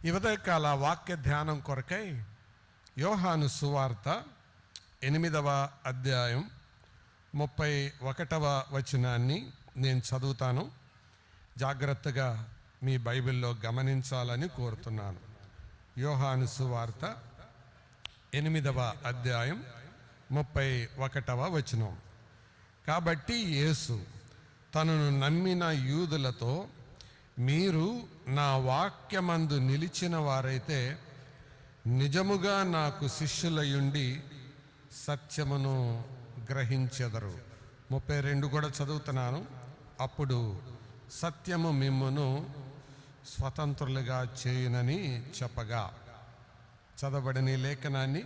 ఈ ఉదయకాల వాక్య ధ్యానం కొరకై యోహాను సువార్త 8వ అధ్యాయం 31వ వచనాన్ని నేను చదువుతాను. జాగ్రత్తగా మీ బైబిల్లో గమనించాలని కోరుతున్నాను. యోహాను సువార్త 8వ అధ్యాయం 31వ వచనం. కాబట్టి యేసు తనను నమ్మిన యూదులతో, మీరు నా వాక్యమందు నిలిచిన వారైతే నిజముగా నాకు శిష్యులయుండి సత్యమును గ్రహించెదరు. 32 కూడా చదువుతున్నాను. అప్పుడు సత్యము మిమ్మును స్వతంత్రులుగా చేయునని చెప్పగా. చదవబడిన లేఖనాన్ని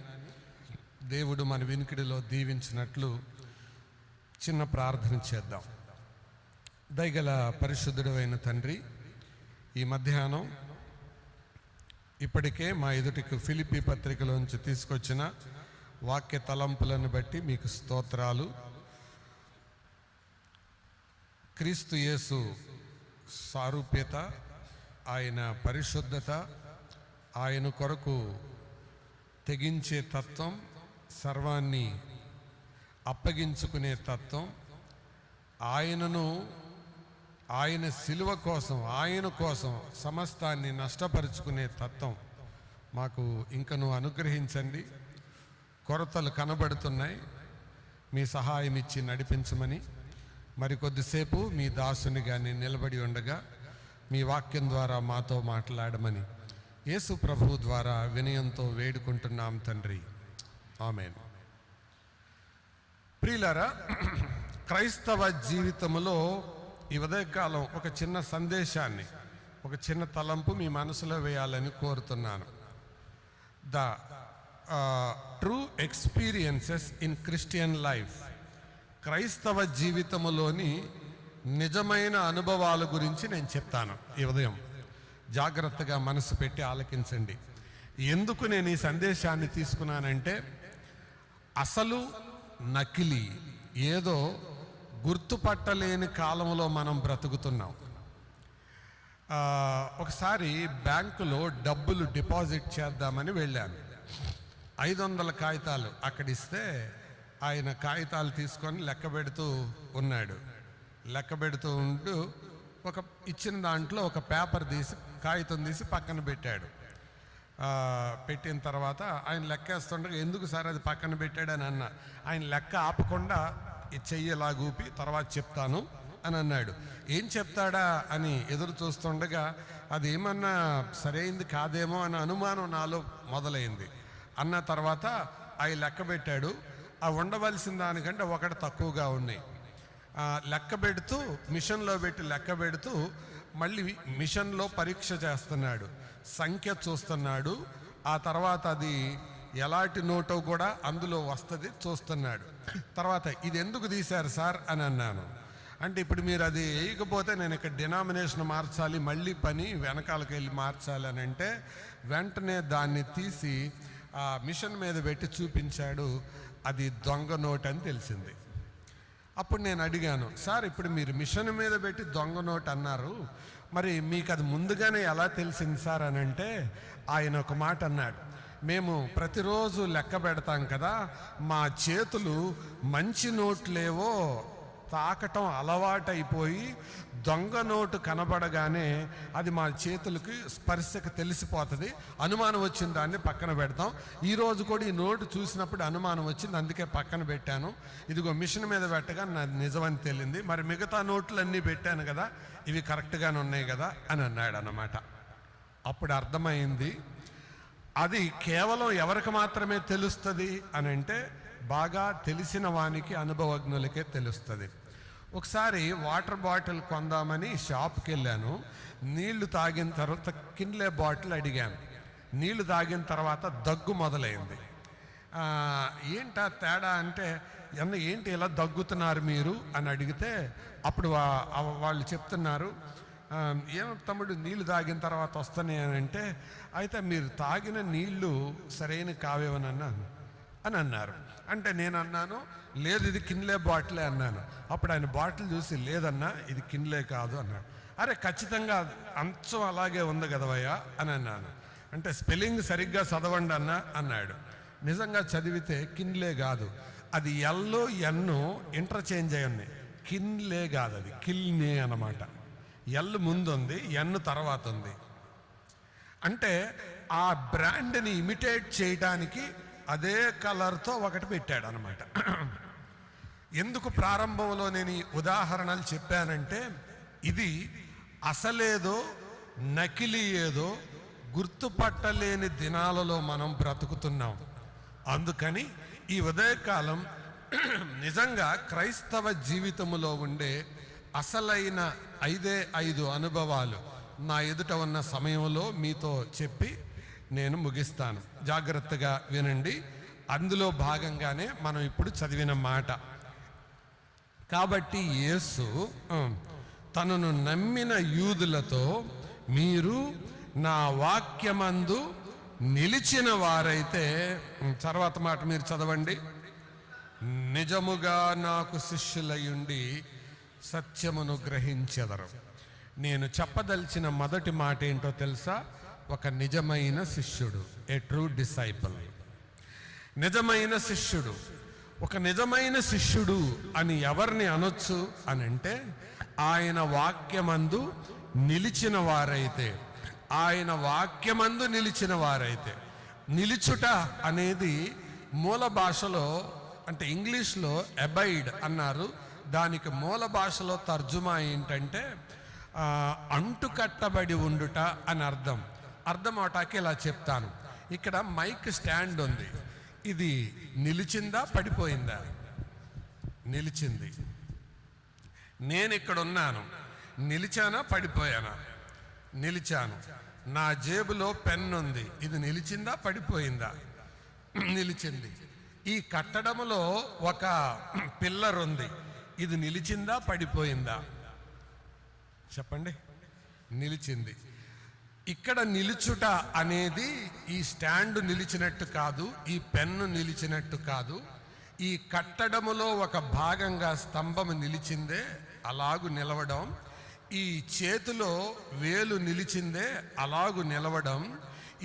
దేవుడు మన వినికిడిలో దీవించినట్లు చిన్న ప్రార్థన చేద్దాం. దయగల పరిశుద్ధుడు అయిన తండ్రి, ఈ మధ్యాహ్నం ఇప్పటికే మా ఎదుటికి ఫిలిప్పీ పత్రికలోంచి తీసుకొచ్చిన వాక్య తలంపులను బట్టి మీకు స్తోత్రాలు. క్రీస్తు యేసు సారూప్యత, ఆయన పరిశుద్ధత, ఆయన కొరకు తెగించే తత్వం, సర్వాన్ని అప్పగించుకునే తత్వం, ఆయన శిలువ కోసం, ఆయన కోసం సమస్తాన్ని నష్టపరుచుకునే తత్వం మాకు ఇంకను అనుగ్రహించండి. కొరతలు కనబడుతున్నాయి, మీ సహాయం ఇచ్చి నడిపించమని మరికొద్దిసేపు మీ దాసునిగా నేను నిలబడి ఉండగా మీ వాక్యం ద్వారా మాతో మాట్లాడమని యేసు ప్రభువు ద్వారా వినయంతో వేడుకుంటున్నాం తండ్రి, ఆమేన్. ప్రియులారా, క్రైస్తవ జీవితంలో ఈ ఉదయకాలం ఒక చిన్న సందేశాన్ని, ఒక చిన్న తలంపు మీ మనసులో వేయాలని కోరుతున్నాను. The true experiences in Christian life. క్రైస్తవ జీవితంలోని నిజమైన అనుభవాల గురించి నేను చెప్తాను ఈ ఉదయం. జాగ్రత్తగా మనసు పెట్టి ఆలకించండి. ఎందుకు నేను ఈ సందేశాన్ని తీసుకున్నానంటే, అసలు నకిలీ ఏదో గుర్తుపట్టలేని కాలంలో మనం బ్రతుకుతున్నాం. ఒకసారి బ్యాంకులో డబ్బులు డిపాజిట్ చేద్దామని వెళ్ళాను. 500 కాగితాలు అక్కడిస్తే ఆయన కాగితాలు తీసుకొని లెక్క పెడుతూ ఉన్నాడు. లెక్క పెడుతూ ఉంటూ ఇచ్చిన దాంట్లో ఒక పేపర్ తీసి, కాగితం తీసి పక్కన పెట్టాడు. పెట్టిన తర్వాత ఆయన లెక్కేస్తుండగా, ఎందుకు సార్ అది పక్కన పెట్టాడని అన్న. ఆయన లెక్క ఆపకుండా చెయ్యలాగూపి తర్వాత చెప్తాను అని అన్నాడు. ఏం చెప్తాడా అని ఎదురు చూస్తుండగా అది ఏమన్నా సరైంది కాదేమో అనే అనుమానం నాలో మొదలైంది. అన్న తర్వాత అవి లెక్క పెట్టాడు. ఆ ఉండవలసిన దానికంటే ఒకటి తక్కువగా ఉన్నాయి. లెక్క పెడుతూ, మిషన్లో పెట్టి లెక్క పెడుతూ మళ్ళీ మిషన్లో పరీక్ష చేస్తున్నాడు, సంఖ్య చూస్తున్నాడు. ఆ తర్వాత అది ఎలాంటి నోటో కూడా అందులో వస్తుంది చూస్తున్నాడు. తర్వాత ఇది ఎందుకు తీశారు సార్ అని అన్నాను. అంటే ఇప్పుడు మీరు అది వేయకపోతే నేను ఇక్కడ డినామినేషన్ మార్చాలి, మళ్ళీ పని వెనకాలకి వెళ్ళి మార్చాలి అని అంటే, వెంటనే దాన్ని తీసి ఆ మిషన్ మీద పెట్టి చూపించాడు. అది దొంగ నోట్ అని తెలిసింది. అప్పుడు నేను అడిగాను, సార్ ఇప్పుడు మీరు మిషన్ మీద పెట్టి దొంగ నోట్ అన్నారు, మరి మీకు అది ముందుగానే ఎలా తెలిసింది సార్ అని అంటే, ఆయన ఒక మాట అన్నాడు. మేము ప్రతిరోజు లెక్క పెడతాం కదా, మా చేతులు మంచి నోట్లేవో తాకటం అలవాటైపోయి దొంగ నోటు కనబడగానే అది మా చేతులకి స్పర్శకు తెలిసిపోతుంది. అనుమానం వచ్చిన దాన్ని పక్కన పెడతాం. ఈరోజు కూడా ఈ నోటు చూసినప్పుడు అనుమానం వచ్చింది, అందుకే పక్కన పెట్టాను. ఇదిగో మిషన్ మీద పెట్టగా నాది నిజమని తెలియంది. మరి మిగతా నోట్లు అన్నీ పెట్టాను కదా, ఇవి కరెక్ట్గానే ఉన్నాయి కదా అని అన్నాడు అన్నమాట. అప్పుడు అర్థమైంది, అది కేవలం ఎవరికి మాత్రమే తెలుస్తుంది అని అంటే, బాగా తెలిసిన వానికి, అనుభవజ్ఞులకే తెలుస్తుంది. ఒకసారి వాటర్ బాటిల్ కొందామని షాప్కి వెళ్ళాను. నీళ్లు తాగిన తర్వాత కిన్లే బాటిల్ అడిగాను. నీళ్లు తాగిన తర్వాత దగ్గు మొదలైంది. ఏంటా తేడా అంటే, ఏంటి ఇలా దగ్గుతున్నారు మీరు అని అడిగితే, అప్పుడు వాళ్ళు చెప్తున్నారు, ఏం తమ్ముడు నీళ్లు తాగిన తర్వాత వస్తున్నాయి అని అంటే, అయితే మీరు తాగిన నీళ్లు సరైన కావేమనన్నాను అని అన్నారు. అంటే నేను అన్నాను, లేదు ఇది కిన్లే బాటిలే అన్నాను. అప్పుడు ఆయన బాటిల్ చూసి, లేదన్నా ఇది కిన్లే కాదు అన్నాడు. అరే ఖచ్చితంగా అంచం అలాగే ఉంది కదవయ్యా అని అన్నాను. అంటే స్పెల్లింగ్ సరిగ్గా చదవండి అన్నాడు. నిజంగా చదివితే కిన్లే కాదు, అది ఎల్లో ఎన్ను ఇంటర్చేంజ్ అయి ఉన్నాయి. కిన్లే కాదు, అది కిల్నే అన్నమాట. ఎల్ ముందు ఉంది, ఎన్ను తర్వాత ఉంది. అంటే ఆ బ్రాండ్ని ఇమిటేట్ చేయడానికి అదే కలర్తో ఒకటి పెట్టాడు అనమాట. ఎందుకు ప్రారంభంలో నేను ఈ ఉదాహరణలు చెప్పానంటే, ఇది అసలేదో నకిలీ ఏదో గుర్తుపట్టలేని దినాలలో మనం బ్రతుకుతున్నాం. అందుకని ఈ ఉదయకాలం నిజంగా క్రైస్తవ జీవితంలో ఉండే అసలైన 5 అనుభవాలు నా ఎదుట ఉన్న సమయంలో మీతో చెప్పి నేను ముగిస్తాను. జాగ్రత్తగా వినండి. అందులో భాగంగానే మనం ఇప్పుడు చదివిన మాట. కాబట్టి యేసు తనను నమ్మిన యూదులతో, మీరు నా వాక్యమందు నిలిచిన వారైతే, తర్వాత మాట మీరు చదవండి, నిజముగా నాకు శిష్యులయుండి సత్యమును గ్రహించెదరు. నేను చెప్పదలిచిన మొదటి మాట ఏంటో తెలుసా? ఒక నిజమైన శిష్యుడు, ఏ ట్రూ డిసైపుల్. నిజమైన శిష్యుడు. ఒక నిజమైన శిష్యుడు అని ఎవరిని అనొచ్చు అని అంటే, ఆయన వాక్యమందు నిలిచిన వారైతే. ఆయన వాక్యమందు నిలిచిన వారైతే. నిలుచుట అనేది మూల భాషలో, అంటే ఇంగ్లీష్లో అబైడ్ అన్నారు, దానికి మూల భాషలో తర్జుమా ఏంటంటే అంటుకట్టబడి ఉండుట అని అర్థం. అర్థం అవటానికి ఇలా చెప్తాను. ఇక్కడ మైక్ స్టాండ్ ఉంది, ఇది నిలిచిందా పడిపోయిందా? నిలిచింది. నేను ఇక్కడ ఉన్నాను, నిలిచానా పడిపోయానా? నిలిచాను. నా జేబులో పెన్ ఉంది, ఇది నిలిచిందా పడిపోయిందా? నిలిచింది. ఈ కట్టడంలో ఒక పిల్లర్ ఉంది, ఇది నిలిచిందా పడిపోయిందా? చెప్పండి. నిలిచింది. ఇక్కడ నిలుచుట అనేది ఈ స్టాండ్ నిలిచినట్టు కాదు, ఈ పెన్ను నిలిచినట్టు కాదు. ఈ కట్టడములో ఒక భాగంగా స్తంభము నిలిచిందే, అలాగు నిలవడం. ఈ చేతిలో వేలు నిలిచిందే, అలాగు నిలవడం.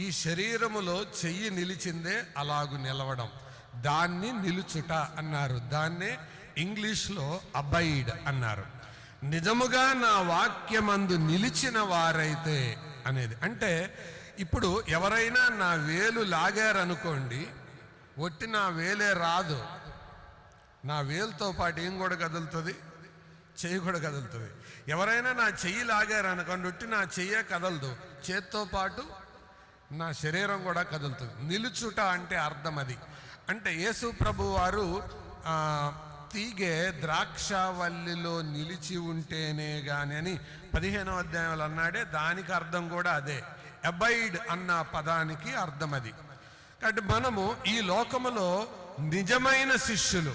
ఈ శరీరములో చెయ్యి నిలిచిందే, అలాగు నిలవడం. దాన్ని నిలుచుట అన్నారు. దాన్నే ఇంగ్లీష్లో అబైడ్ అన్నారు. నిజముగా నా వాక్యమందు నిలిచిన వారైతే అనేది అంటే, ఇప్పుడు ఎవరైనా నా వేలు లాగారనుకోండి, ఒట్టి నా వేలే రాదు, నా వేలుతో పాటు ఏం కూడా కదులుతుంది? చెయ్యి కూడా కదులుతుంది. ఎవరైనా నా చెయ్యి లాగారనుకోండి, ఒట్టి నా చెయ్యే కదలదు, చేత్తో పాటు నా శరీరం కూడా కదులుతుంది. నిలుచుట అంటే అర్థం అది. అంటే యేసు ప్రభు వారు తీగె ద్రాక్షవల్లిలో నిలిచి ఉంటేనే గాని అని 15వ అధ్యాయంలో అన్నాడే, దానికి అర్థం కూడా అదే. అబైడ్ అన్న పదానికి అర్థం అది. కాబట్టి మనము ఈ లోకములో నిజమైన శిష్యులు.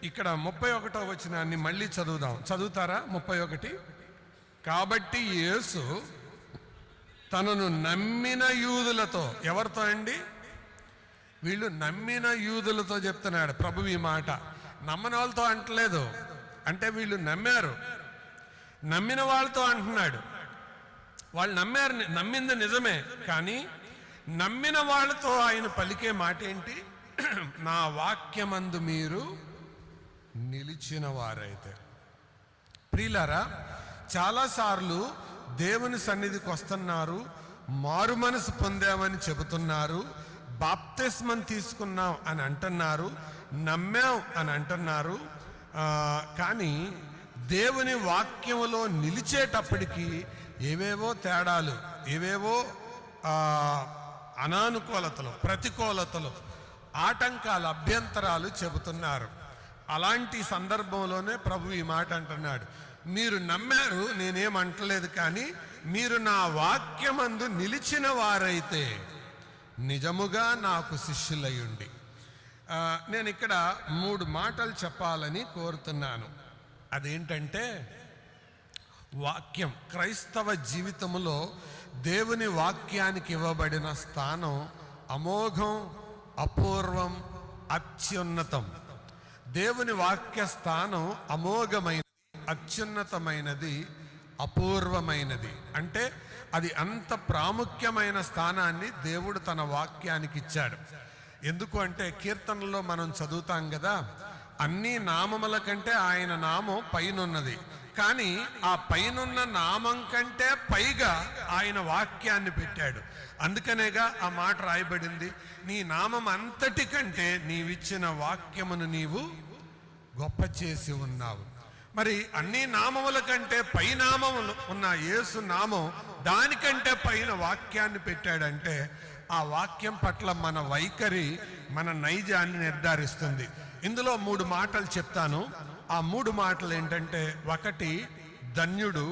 ఇక్కడ 31వ వచనాన్ని మళ్ళీ చదువుదాం. చదువుతారా? 31. కాబట్టి యేసు తనను నమ్మిన యూదులతో, ఎవరితో అండి? వీళ్ళు నమ్మిన యూదులతో చెప్తున్నాడు ప్రభు ఈ మాట. నమ్మని వాళ్ళతో అంటలేదు. అంటే వీళ్ళు నమ్మారు, నమ్మిన వాళ్ళతో అంటున్నాడు. వాళ్ళు నమ్మారు, నమ్మింది నిజమే, కానీ నమ్మిన వాళ్ళతో ఆయన పలికే మాట ఏంటి? నా వాక్యమందు మీరు నిలిచిన వారైతే. ప్రియులారా, చాలాసార్లు దేవుని సన్నిధికి వస్తున్నారు, మారు మనసు పొందామని చెబుతున్నారు, బాప్తిస్మం తీసుకున్నాం అని అంటున్నారు, నమ్మాం అని అంటున్నారు. కానీ దేవుని వాక్యములో నిలిచేటప్పటికీ ఏవేవో తేడాలు, ఏవేవో అనానుకూలతలు, ప్రతికూలతలు, ఆటంకాలు, అభ్యంతరాలు చెబుతున్నారు. అలాంటి సందర్భంలోనే ప్రభు ఈ మాట అంటున్నాడు, మీరు నమ్మారు, నేనేమంటలేదు, కానీ మీరు నా వాక్యమందు నిలిచిన వారైతే నిజముగా నాకు శిష్యులయ్యుండి. నేను ఇక్కడ 3 మాటలు చెప్పాలని కోరుతున్నాను. అదేంటంటే, వాక్యం. క్రైస్తవ జీవితంలో దేవుని వాక్యానికి ఇవ్వబడిన స్థానం అమోఘం, అపూర్వం, అత్యున్నతం. దేవుని వాక్య స్థానం అమోఘమైనది, అత్యున్నతమైనది, అపూర్వమైనది. అంటే అది అంత ప్రాముఖ్యమైన స్థానాన్ని దేవుడు తన వాక్యానికి ఇచ్చాడు. ఎందుకు అంటే కీర్తనలో మనం చదువుతాం కదా, అన్ని నామముల కంటే ఆయన నామం పైనున్నది, కానీ ఆ పైనున్న నామం కంటే పైగా ఆయన వాక్యాన్ని పెట్టాడు. అందుకనేగా ఆ మాట రాయబడింది, నీ నామం అంతటికంటే నీవిచ్చిన వాక్యమును నీవు గొప్ప చేసి ఉన్నావు. మరి అన్ని నామముల కంటే పై నామములు ఉన్న యేసు నామం దానికంటే పైన వాక్యాన్ని పెట్టాడంటే ఆ వాక్యం పట్ల మన వైఖరి, మన నైజాన్ని నిర్ధారిస్తుంది. ఇందులో 3 మాటలు చెప్తాను. ఆ 3 మాటలు ఏంటంటే, ఒకటి ధన్యుడు,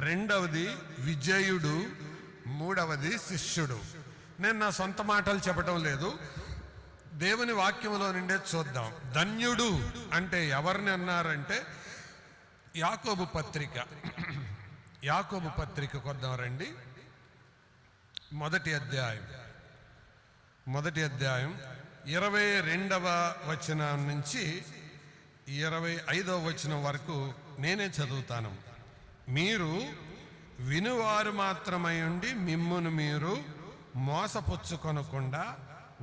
రెండవది విజయుడు, మూడవది శిష్యుడు. నేను నా సొంత మాటలు చెప్పడం లేదు, దేవుని వాక్యంలో నుండే చూద్దాం. ధన్యుడు అంటే ఎవరిని అన్నారంటే యాకోబు పత్రిక, యాకోబు పత్రిక కొద్దాం రండి. మొదటి అధ్యాయం 22వ వచనం నుంచి 25వ వచనం వరకు నేనే చదువుతాను. మీరు వినువారు మాత్రమై ఉండి మిమ్మును మీరు మోసపుచ్చుకొనకుండా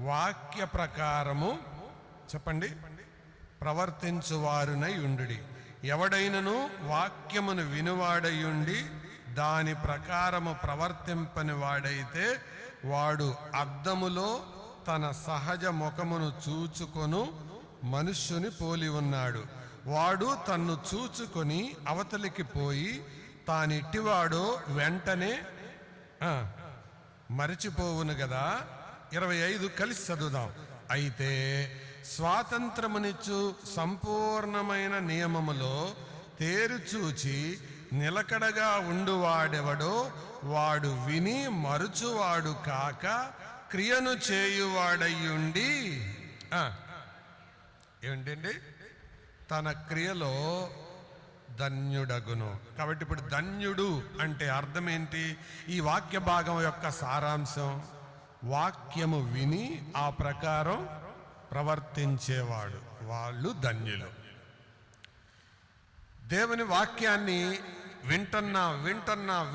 వాక్య ప్రకారము చెప్పండి ప్రవర్తించువారునై ఉండుడి. ఎవడైనను వాక్యమును వినువాడయుండి దాని ప్రకారము ప్రవర్తింపని వాడైతే వాడు అద్దములో తన సహజ ముఖమును చూచుకొను మనుష్యుని పోలి ఉన్నాడు. వాడు తన్ను చూచుకొని అవతలికి పోయి తానిట్టివాడో వెంటనే మరిచిపోవును కదా. 25 కలిసి చదువుదాం. అయితే స్వాతంత్రమునిచ్చు సంపూర్ణమైన నియమములో తేరుచూచి నిలకడగా ఉండువాడెవడో వాడు విని మరుచువాడు కాక క్రియను చేయువాడయ్యుండి ఏంటండి తన క్రియలో ధన్యుడగును. కాబట్టి ఇప్పుడు ధన్యుడు అంటే అర్థం ఏంటి? ఈ వాక్య భాగం యొక్క సారాంశం, వాక్యము విని ఆ ప్రకారం ప్రవర్తించేవాడు, వాళ్ళు ధన్యులు. దేవుని వాక్యాన్ని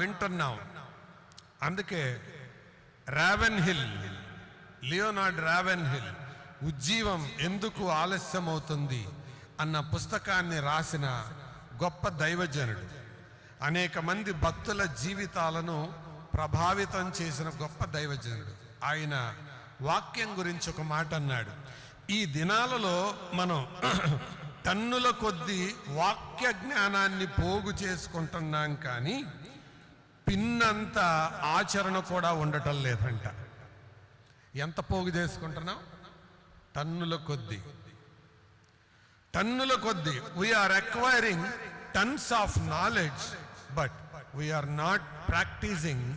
వింటున్నాం. అందుకే లియోనార్డ్ రావెన్హిల్ ఉజ్జీవం ఎందుకు ఆలస్యమవుతుంది అన్న పుస్తకాన్ని రాసిన గొప్ప దైవజనుడు. అనేక మంది భక్తుల జీవితాలను ప్రభావితం చేసిన గొప్ప దైవజనుడు. ఆయన వాక్యం గురించి ఒక మాట అన్నాడు, ఈ దినాలలో మనం టన్నుల కొద్దీ వాక్య జ్ఞానాన్ని పోగు చేసుకుంటున్నాం, కానీ పిన్నంత ఆచరణ కూడా ఉండటం లేదంట. ఎంత పోగు చేసుకుంటున్నాం? టన్నుల కొద్దీ we're acquiring tons of knowledge, but we're not practising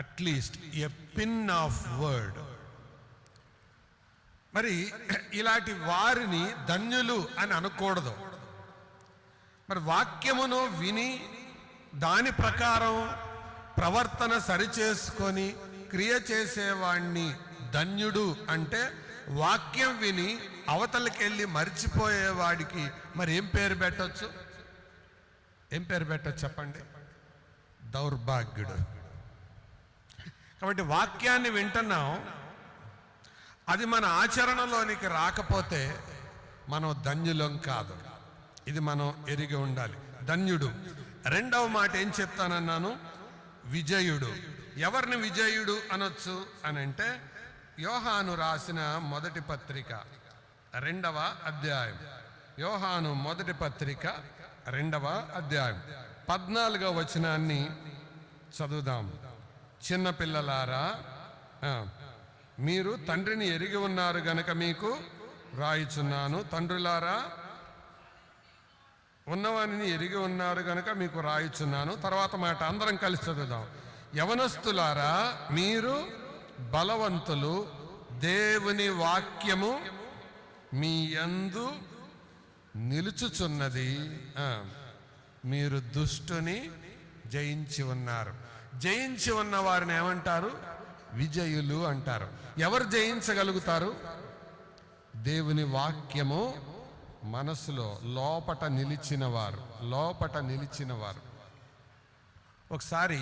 at least a pin of word. మరి ఇలాంటి వారిని ధన్యులు అని అనకూడదు. మరి వాక్యమును విని దాని ప్రకారం ప్రవర్తన సరిచేసుకొని క్రియ చేసేవాణ్ణి ధన్యుడు అంటే, వాక్యం విని అవతలకెళ్ళి మర్చిపోయేవాడికి మరి ఏం పేరు పెట్టొచ్చు చెప్పండి? దౌర్భాగ్యుడు. కాబట్టి వాక్యాన్ని వింటున్నాం, అది మన ఆచరణలోనికి రాకపోతే మనం ధన్యులం కాదు. ఇది మనం ఎరిగి ఉండాలి. ధన్యుడు. రెండవ మాట ఏం చెప్తానన్నాను? విజయుడు. ఎవరిని విజయుడు అనొచ్చు అని అంటే, యోహాను రాసిన మొదటి పత్రిక 2వ అధ్యాయం, యోహాను మొదటి పత్రిక 2వ అధ్యాయం 14వ వచనాన్ని చదువుదాం. చిన్నపిల్లలారా, మీరు తండ్రిని ఎరిగి ఉన్నారు గనక మీకు రాయిచున్నాను. తండ్రులారా, ఉన్నవారిని ఎరిగి ఉన్నారు గనక మీకు రాయిచున్నాను. తర్వాత మాట అందరం కలిసి చదువుదాం. యవనస్తులారా, మీరు బలవంతులు, దేవుని వాక్యము మీ యందు నిలుచుచున్నది, మీరు దుష్టుని జయించి ఉన్నారు. జయించి ఉన్న వారిని ఏమంటారు? విజయులు అంటారు. ఎవరు జయించగలుగుతారు? దేవుని వాక్యము మనసులో లోపట నిలిచిన వారు. ఒకసారి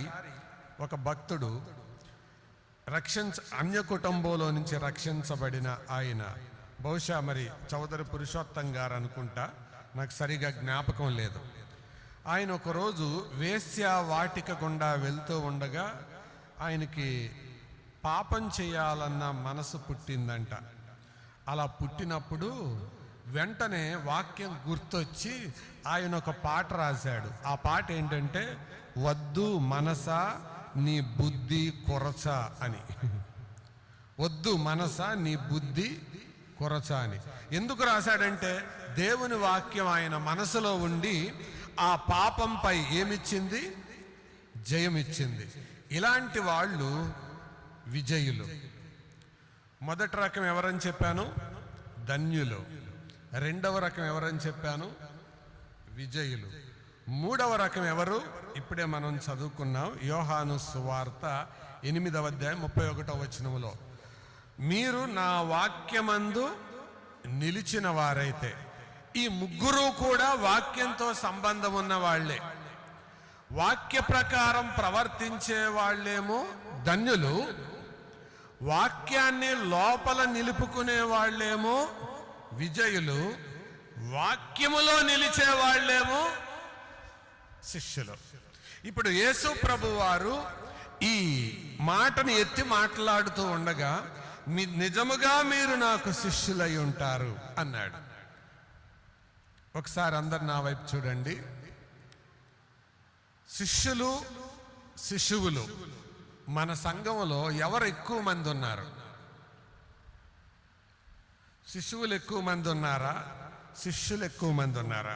ఒక భక్తుడు అన్య కుటుంబంలో నుంచి రక్షించబడిన ఆయన, బహుశా మరి చౌదరి పురుషోత్తం గారు అనుకుంటా, నాకు సరిగా జ్ఞాపకం లేదు. ఆయన ఒకరోజు వేశ్య వాటిక గుండా వెళ్తూ ఉండగా ఆయనకి పాపం చేయాలన్న మనసు పుట్టిందంట. అలా పుట్టినప్పుడు వెంటనే వాక్యం గుర్తొచ్చి ఆయన ఒక పాట రాశాడు. ఆ పాట ఏంటంటే, వద్దు మనసా నీ బుద్ధి కొరచ అని. వద్దు మనసా నీ బుద్ధి కొరచ అని ఎందుకు రాశాడంటే, దేవుని వాక్యం ఆయన మనసులో ఉండి ఆ పాపంపై ఏమిచ్చింది? జయమిచ్చింది. ఇలాంటి వాళ్ళు విజయులు. మొదటి రకం ఎవరని చెప్పాను? ధన్యులు. రెండవ రకం ఎవరని చెప్పాను? విజయులు. మూడవ రకం ఎవరు? ఇప్పుడే మనం చదువుకున్నాం, యోహాను సువార్త 8వ అధ్యాయం 31వ వచనములో, మీరు నా వాక్యమందు నిలిచిన వారైతే. ఈ ముగ్గురు కూడా వాక్యంతో సంబంధం ఉన్న వాళ్లే. వాక్య ప్రకారం ప్రవర్తించే వాళ్ళేమో ధన్యులు, వాక్యాన్ని లోపల నిలుపుకునే వాళ్ళేమో విజయులు, వాక్యములో నిలిచే వాళ్ళేమో శిష్యులు. ఇప్పుడు యేసు ప్రభు వారు ఈ మాటను ఎత్తి మాట్లాడుతూ ఉండగా, నిజముగా మీరు నాకు శిష్యులై ఉంటారు అన్నాడు. ఒకసారి అందరు నా వైపు చూడండి. శిశువులు మన సంఘంలో ఎవరు ఎక్కువ మంది ఉన్నారు? శిశువులు ఎక్కువ మంది ఉన్నారా? శిష్యులు ఎక్కువ మంది ఉన్నారా?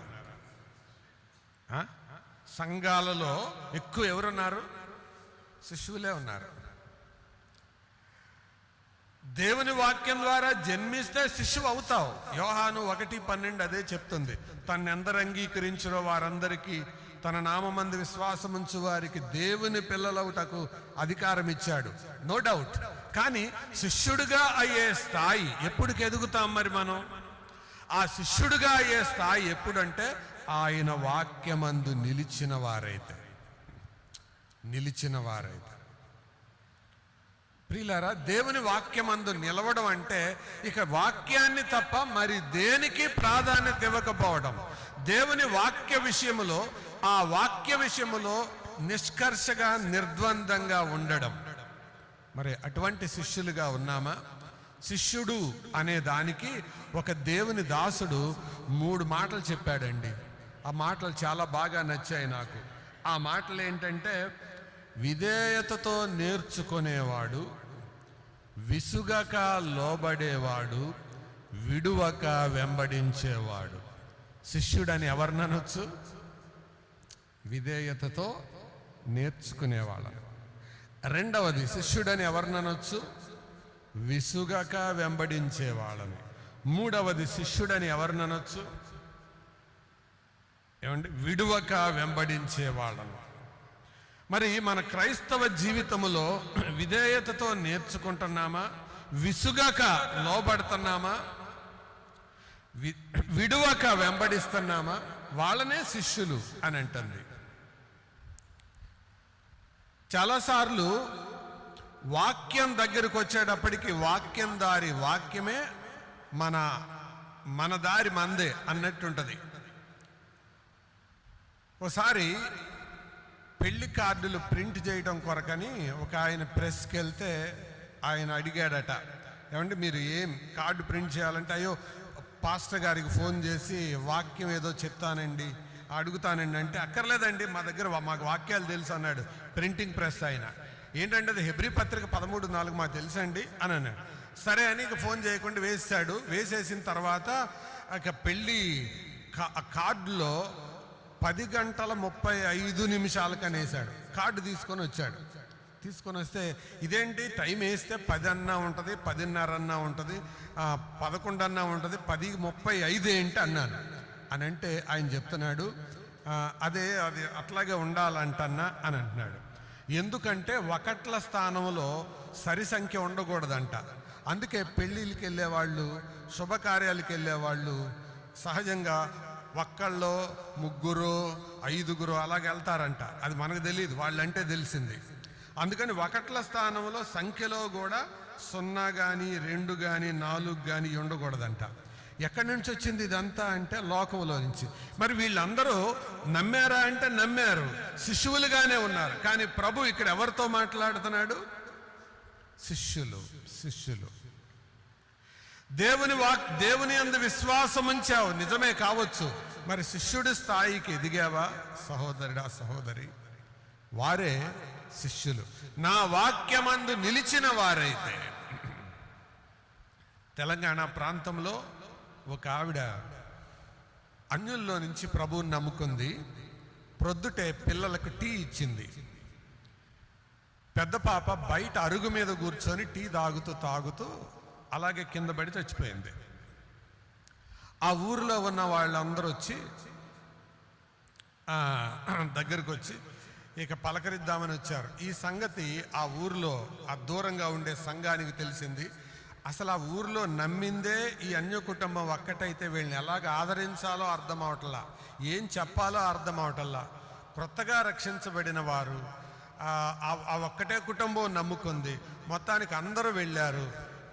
సంఘాలలో ఎక్కువ ఎవరున్నారు? శిశువులే ఉన్నారు. దేవుని వాక్యం ద్వారా జన్మిస్తే శిశువు అవుతావు. యోహాను 1:12 అదే చెప్తుంది. తన్నెందరు అంగీకరించినో వారందరికీ తన నామమందు విశ్వాసముంచు వారికి దేవుని పిల్లలవుటకు అధికారం ఇచ్చాడు. No doubt. కానీ శిష్యుడిగా అయ్యే స్థాయి ఎప్పుడుకి ఎదుగుతాం మరి మనం? ఆ శిష్యుడిగా అయ్యే స్థాయి ఎప్పుడంటే ఆయన వాక్యమందు నిలిచిన వారైతే. ప్రియులారా, దేవుని వాక్యమందు నిలవడం అంటే ఇక వాక్యాన్ని తప్ప మరి దేనికి ప్రాధాన్యత ఇవ్వకపోవడం. దేవుని వాక్య విషయములో, ఆ వాక్య విషయములో నిష్కర్షగా నిర్ద్వందంగా ఉండడం. మరి అటువంటి శిష్యులుగా ఉన్నామా? శిష్యుడు అనే దానికి ఒక దేవుని దాసుడు 3 మాటలు చెప్పాడండి. ఆ మాటలు చాలా బాగా నచ్చాయి నాకు. ఆ మాటలు ఏంటంటే, విధేయతతో నేర్చుకునేవాడు, విసుగక లోబడేవాడు, విడువక వెంబడించేవాడు. శిష్యుడని ఎవరిననొచ్చు? విధేయతతో నేర్చుకునేవాళ్ళని. రెండవది, శిష్యుడని ఎవరిననొచ్చు? విసుగక వెంబడించేవాళ్ళని. మూడవది, శిష్యుడని ఎవరిననొచ్చు? ఏమండి? విడువక వెంబడించేవాళ్ళను. మరి మన క్రైస్తవ జీవితంలో విధేయతతో నేర్చుకుంటున్నామా? విసుగక లోబడుతున్నామా? విడువక వెంబడిస్తున్నామా? వాళ్ళనే శిష్యులు అని అంటుంది. చాలాసార్లు వాక్యం దగ్గరకు వచ్చేటప్పటికి వాక్యమే మన దారి మందే అన్నట్టుంటది. ఒకసారి పెళ్లి కార్డులు ప్రింట్ చేయడం కొరకని ఒక ఆయన ప్రెస్కి వెళ్తే ఆయన అడిగాడట, ఏమంటే మీరు ఏం కార్డు ప్రింట్ చేయాలంటే, అయ్యో పాస్టర్ గారికి ఫోన్ చేసి వాక్యం ఏదో చెప్తానండి, అడుగుతానండి అంటే, అక్కర్లేదండి మా దగ్గర మాకు వాక్యాలు తెలుసు అన్నాడు ప్రింటింగ్ ప్రెస్ ఆయన. ఏంటంటే అది హెబ్రీ పత్రిక 13:4 మాకు తెలుసండి అని అన్నాడు. సరే అని ఇక ఫోన్ చేయకుండా వేసాడు. వేసేసిన తర్వాత ఇక పెళ్ళి కార్డులో 10:35 కనేసాడు. కార్డు తీసుకొని వచ్చాడు. తీసుకొని వస్తే ఇదేంటి టైం వేస్తే 10 అన్నా ఉంటుంది, 10:30 అన్నా ఉంటుంది, 11 అన్నా ఉంటుంది, 10:35 ఏంటి అన్నాను. అని అంటే ఆయన చెప్తున్నాడు, అది అట్లాగే ఉండాలంటన్నా అని అంటున్నాడు. ఎందుకంటే ఒకట్ల స్థానంలో సరి సంఖ్య ఉండకూడదంట. అందుకే పెళ్ళిళ్ళకి వెళ్ళేవాళ్ళు, శుభకార్యాలకు వెళ్ళేవాళ్ళు సహజంగా ఒక్కళ్ళో 3, 5 అలాగ వెళ్తారంట. అది మనకు తెలియదు, వాళ్ళంటే తెలిసింది. అందుకని ఒకట్ల స్థానంలో సంఖ్యలో కూడా 0 కానీ 2 కానీ 4 కానీ ఉండకూడదంట. ఎక్కడి నుంచి వచ్చింది ఇదంతా అంటే లోకంలో నుంచి. మరి వీళ్ళందరూ నమ్మారా అంటే నమ్మారు, శిష్యులుగానే ఉన్నారు. కానీ ప్రభు ఇక్కడ ఎవరితో మాట్లాడుతున్నాడు? శిష్యులు. దేవుని యందు విశ్వాసం ఉంచావు, నిజమే కావచ్చు. మరి శిష్యుడి స్థాయికి ఎదిగావా సహోదరుడా, సహోదరి? వారే శిష్యులు. నా వాక్యమందు నిలిచిన వారైతే. తెలంగాణ ప్రాంతంలో ఒక ఆవిడ అన్యుల్లో నుంచి ప్రభువుని నమ్ముకుంది. ప్రొద్దుటే పిల్లలకు టీ ఇచ్చింది. పెద్ద పాప బయట అరుగు మీద కూర్చొని టీ తాగుతూ అలాగే కింద పడి చచ్చిపోయింది. ఆ ఊరిలో ఉన్న వాళ్ళందరూ వచ్చి దగ్గరకు వచ్చి ఇక పలకరిద్దామని వచ్చారు. ఈ సంగతి ఆ ఊరిలో ఆ దూరంగా ఉండే సంఘానికి తెలిసింది. అసలు ఆ ఊరిలో నమ్మిందే ఈ అన్య కుటుంబం ఒక్కటైతే వీళ్ళని ఎలాగ ఆదరించాలో అర్థం అవటల్లా, ఏం చెప్పాలో అర్థం అవటల్లా. క్రొత్తగా రక్షించబడిన వారు ఆ ఒక్కటే కుటుంబం నమ్ముకుంది. మొత్తానికి అందరూ వెళ్ళారు.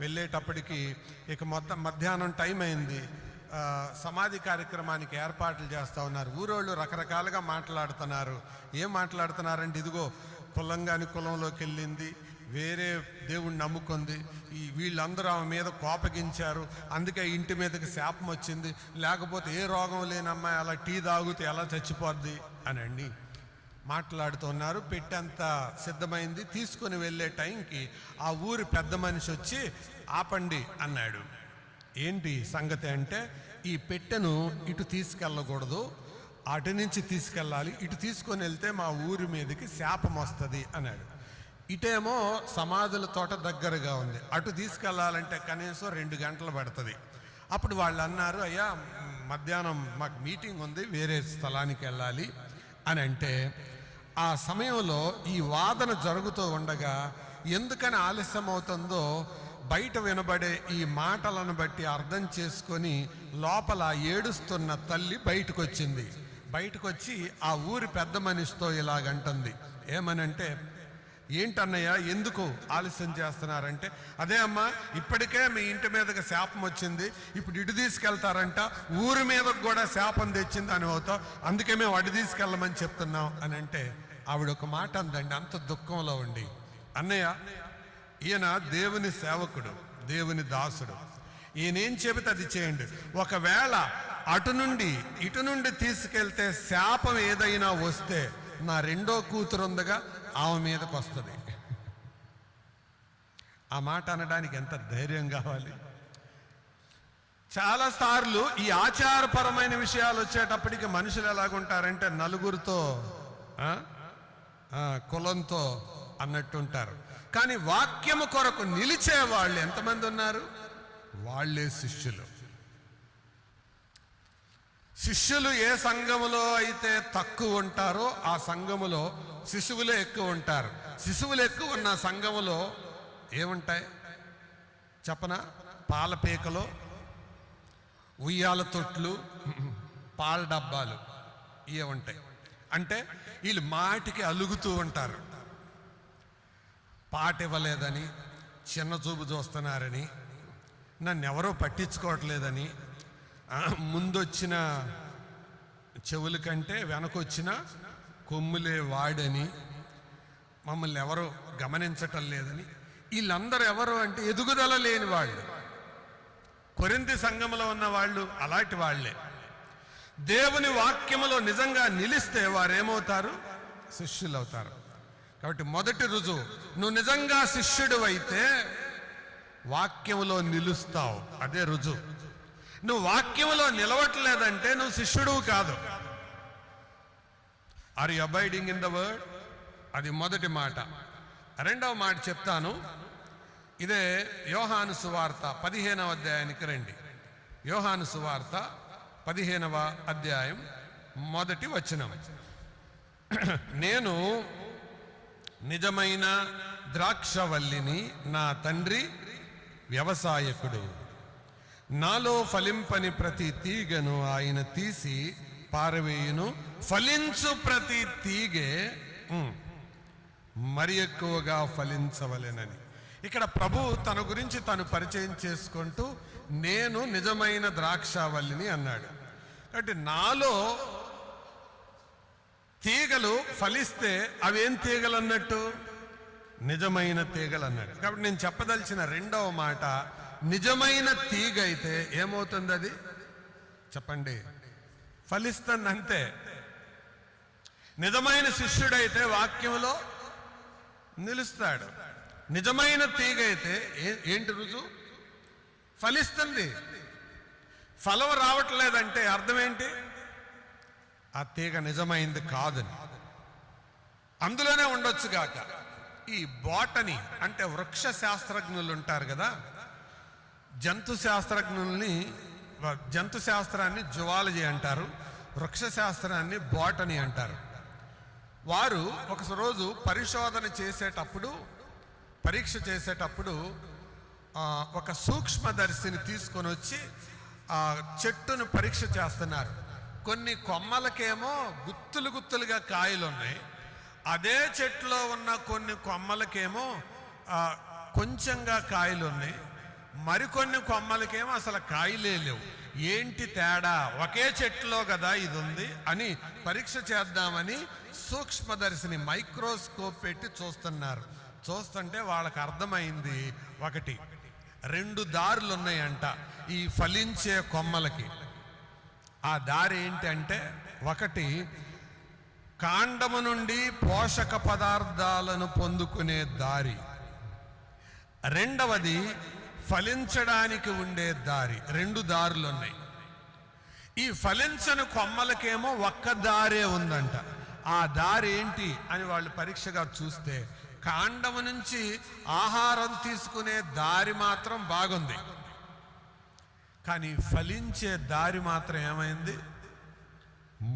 వెళ్ళేటప్పటికి ఇక మొత్తం మధ్యాహ్నం టైం అయింది. సమాధి కార్యక్రమానికి ఏర్పాట్లు చేస్తూ ఉన్నారు. ఊరోళ్ళు రకరకాలుగా మాట్లాడుతున్నారు. ఏం మాట్లాడుతున్నారంటే, ఇదిగో కులంగాని కులంలోకి వెళ్ళింది, వేరే దేవుణ్ణి నమ్ముకుంది, వీళ్ళందరూ ఆమె మీద కోపగించారు, అందుకే ఇంటి మీదకి శాపం వచ్చింది, లేకపోతే ఏ రోగం లేని అమ్మాయి అలా టీ తాగితే ఎలా చచ్చిపోద్ది అని అండి మాట్లాడుతున్నారు. పెట్టేంత సిద్ధమైంది. తీసుకొని వెళ్ళే టైంకి ఆ ఊరి పెద్ద మనిషి వచ్చి ఆపండి అన్నాడు. ఏంటి సంగతి అంటే, ఈ పెట్టెను ఇటు తీసుకెళ్ళకూడదు, అటు నుంచి తీసుకెళ్ళాలి, ఇటు తీసుకొని వెళ్తే మా ఊరి మీదకి శాపం వస్తుంది అన్నాడు. ఇటేమో సమాధుల తోట దగ్గరగా ఉంది, అటు తీసుకెళ్ళాలంటే కనీసం 2 గంటలు పడుతుంది. అప్పుడు వాళ్ళు అన్నారు, అయ్యా మధ్యాహ్నం మాకు మీటింగ్ ఉంది, వేరే స్థలానికి వెళ్ళాలి అని అంటే, ఆ సమయంలో ఈ వాదన జరుగుతూ ఉండగా ఎందుకని ఆలస్యం అవుతుందో బయట వినబడే ఈ మాటలను బట్టి అర్థం చేసుకొని లోపల ఏడుస్తున్న తల్లి బయటకు వచ్చింది. బయటకు వచ్చి ఆ ఊరి పెద్ద మనిషితో ఇలాగంటుంది. ఏమనంటే, ఏంటన్నయ్య ఎందుకు ఆలస్యం చేస్తున్నారంటే, అదే అమ్మా ఇప్పటికే మీ ఇంటి మీదకి శాపం వచ్చింది, ఇప్పుడు ఇటు తీసుకెళ్తారంట, ఊరి మీదకు కూడా శాపం తెచ్చింది అని అవుతాం, అందుకే మేము అటు తీసుకెళ్ళమని చెప్తున్నాం అని అంటే, ఆవిడ ఒక మాట అందండి అంత దుఃఖంలో ఉండి, అన్నయ్య ఈయన దేవుని సేవకుడు, దేవుని దాసుడు, ఈయనేం చెబితే అది చేయండి. ఒకవేళ అటు నుండి ఇటు నుండి తీసుకెళ్తే శాపం ఏదైనా వస్తే నా 2వ కూతురు ఉందిగా ఆమె మీదకి వస్తుంది. ఆ మాట అనడానికి ఎంత ధైర్యం కావాలి. చాలాసార్లు ఈ ఆచారపరమైన విషయాలు వచ్చేటప్పటికి మనుషులు ఎలాగుంటారంటే నలుగురితో కులంతో అన్నట్టుంటారు. కానీ వాక్యము కొరకు నిలిచే వాళ్ళు ఎంతమంది ఉన్నారు? వాళ్ళే శిష్యులు. శిష్యులు ఏ సంఘములో అయితే తక్కువ ఉంటారో ఆ సంఘములో శిశువులే ఎక్కువ ఉంటారు. శిశువులు ఎక్కువ ఉన్న సంఘములో ఏముంటాయి చెప్పనా? పాల పీకలు, ఉయ్యాల తొట్లు, పాల డబ్బాలు ఇవే ఉంటాయి. అంటే వీళ్ళు మాటికి అలుగుతూ ఉంటారు. పాట ఇవ్వలేదని, చిన్న చూపు చూస్తున్నారని, నన్ను ఎవరో పట్టించుకోవట్లేదని, ముందొచ్చిన చెవుల కంటే వెనకొచ్చిన కొమ్ములే వాడని, మమ్మల్ని ఎవరో గమనించటం లేదని, వీళ్ళందరూ ఎవరు అంటే ఎదుగుదల లేని వాళ్ళు. కొరింథీ సంఘములో ఉన్న వాళ్ళు అలాంటి వాళ్ళే. దేవుని వాక్యములో నిజంగా నిలిస్తే వారేమవుతారు? శిష్యులు అవుతారు. కాబట్టి మొదటి రుజువు, నువ్వు నిజంగా శిష్యుడు అయితే వాక్యములో నిలుస్తావు, అదే రుజువు. నువ్వు వాక్యములో నిలవట్లేదంటే నువ్వు శిష్యుడు కాదు. Are you abiding in the word? అది మొదటి మాట. 2వ మాట చెప్తాను. ఇదే యోహాను సువార్త 15వ అధ్యాయానికి రండి. యోహాను సువార్త 15వ అధ్యాయం 1వ వచనం. నేను నిజమైన ద్రాక్షవల్లిని, నా తండ్రి వ్యవసాయకుడు. నాలో ఫలింపని ప్రతి తీగను ఆయన తీసి పారవేయును, ఫలించు ప్రతి తీగె మరి ఎక్కువగా ఫలించవలెనని. ఇక్కడ ప్రభు తన గురించి తను పరిచయం చేసుకుంటూ నేను నిజమైన ద్రాక్షావల్లిని అన్నాడు. కాబట్టి నాలో తీగలు ఫలిస్తే అవేం తీగలు అన్నట్టు? నిజమైన తీగలు అన్నాడు. కాబట్టి నేను చెప్పదలిచిన రెండవ మాట, నిజమైన తీగ అయితే ఏమవుతుంది? అది చెప్పండి, ఫలిస్తుంది అంతే. నిజమైన శిష్యుడైతే వాక్యంలో నిలుస్తాడు. నిజమైన తీగ అయితే ఏంటి రుజువు? ఫలిస్తుంది. ఫలం రావట్లేదంటే అర్థం ఏంటి? ఆ తీగ నిజమైంది కాదని. అందులోనే ఉండొచ్చు గాక. ఈ బోటనీ అంటే వృక్ష శాస్త్రజ్ఞులు ఉంటారు కదా, జంతు శాస్త్రాన్ని జువాలజీ అంటారు, వృక్ష శాస్త్రాన్ని బోటనీ అంటారు. వారు ఒక రోజు పరిశోధన చేసేటప్పుడు, పరీక్ష చేసేటప్పుడు ఒక సూక్ష్మదర్శిని తీసుకొని వచ్చి ఆ చెట్టును పరీక్ష చేస్తున్నారు. కొన్ని కొమ్మలకేమో గుత్తులు గుత్తులుగా కాయలు ఉన్నాయి. అదే చెట్టులో ఉన్న కొన్ని కొమ్మలకేమో కొంచెంగా కాయలు ఉన్నాయి. మరికొన్ని కొమ్మలకేమో అసలు కాయలే లేవు. ఏంటి తేడా? ఒకే చెట్టులో కదా ఇది ఉంది అని పరీక్ష చేద్దామని సూక్ష్మదర్శిని మైక్రోస్కోప్ పెట్టి చూస్తున్నారు. చూస్తుంటే వాళ్ళకి అర్థమైంది, ఒకటి 2 దారులు ఉన్నాయంట ఈ ఫలించే కొమ్మలకి. ఆ దారి ఏంటి అంటే, ఒకటి కాండము నుండి పోషక పదార్థాలను పొందుకునే దారి, రెండవది ఫలించడానికి ఉండే దారి. 2 దారులు ఉన్నాయి. ఈ ఫలించని కొమ్మలకేమో ఒక్క దారే ఉందంట. ఆ దారి ఏంటి అని వాళ్ళు పరీక్షగా చూస్తే, కాండము నుంచి ఆహారం తీసుకునే దారి మాత్రం బాగుంది, కానీ ఫలించే దారి మాత్రం ఏమైంది?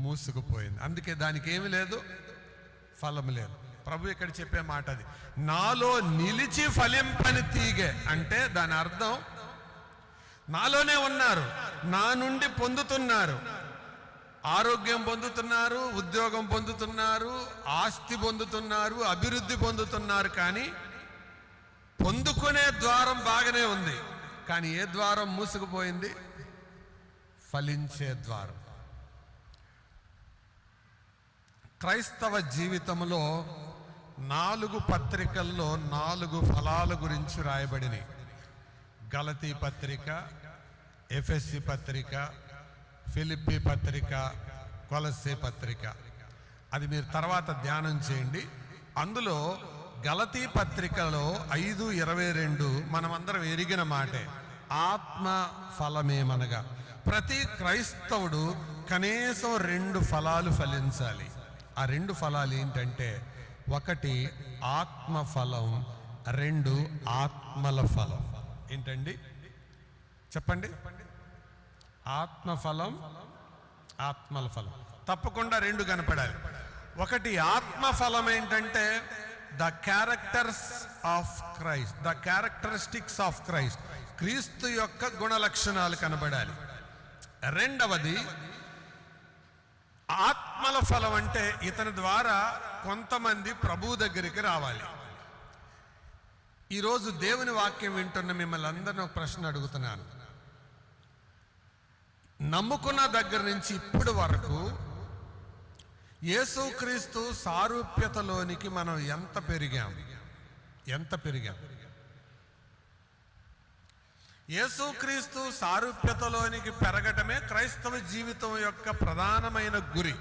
మూసుకుపోయింది. అందుకే దానికి ఏమి లేదు, ఫలం లేదు. ప్రభు ఇక్కడ చెప్పే మాట అది. నాలో నిలిచి ఫలింపని తీగె అంటే దాని అర్థం, నాలోనే ఉన్నారు, నా నుండి పొందుతున్నారు, ఆరోగ్యం పొందుతున్నారు, ఉద్యోగం పొందుతున్నారు, ఆస్తి పొందుతున్నారు, అభివృద్ధి పొందుతున్నారు. కానీ పొందుకునే ద్వారం బాగానే ఉంది, కానీ ఏ ద్వారం మూసుకుపోయింది? ఫలించే ద్వారం. క్రైస్తవ జీవితంలో 4 పత్రికల్లో 4 ఫలాల గురించి రాయబడినాయి. గలతీ పత్రిక, ఎఫెసీ పత్రిక, ఫిలిప్పీ పత్రిక, కొలస్సే పత్రిక. అది మీరు తర్వాత ధ్యానం చేయండి. అందులో గలతీ పత్రికలో 5:22 మనమందరం ఎరిగిన మాటే. ఆత్మ ఫలమేమనగా ప్రతి క్రైస్తవుడు కనీసం 2 ఫలాలు ఫలించాలి. ఆ 2 ఫలాలు ఏంటంటే, ఒకటి ఆత్మ ఫలం, 2 ఆత్మల ఫలం. ఏంటండి చెప్పండి? ఆత్మఫలం, ఆత్మల ఫలం. తప్పకుండా 2 కనపడాలి. ఒకటి ఆత్మఫలం ఏంటంటే the characters of Christ, the characteristics of Christ, క్రీస్తు యొక్క గుణ లక్షణాలు కనబడాలి. రెండవది ఆత్మల ఫలం అంటే ఇతని ద్వారా కొంతమంది ప్రభు దగ్గరికి రావాలి. ఈరోజు దేవుని వాక్యం వింటున్న మిమ్మల్ని అందరినీ ఒక ప్రశ్న అడుగుతున్నాను. నమ్ముకున్న దగ్గర నుంచి ఇప్పటి వరకు యేసుక్రీస్తు సారూప్యతలోనికి మనం ఎంత పెరిగాం? యేసుక్రీస్తు సారూప్యతలోనికి పెరగటమే క్రైస్తవ జీవితం యొక్క ప్రధానమైన గురి.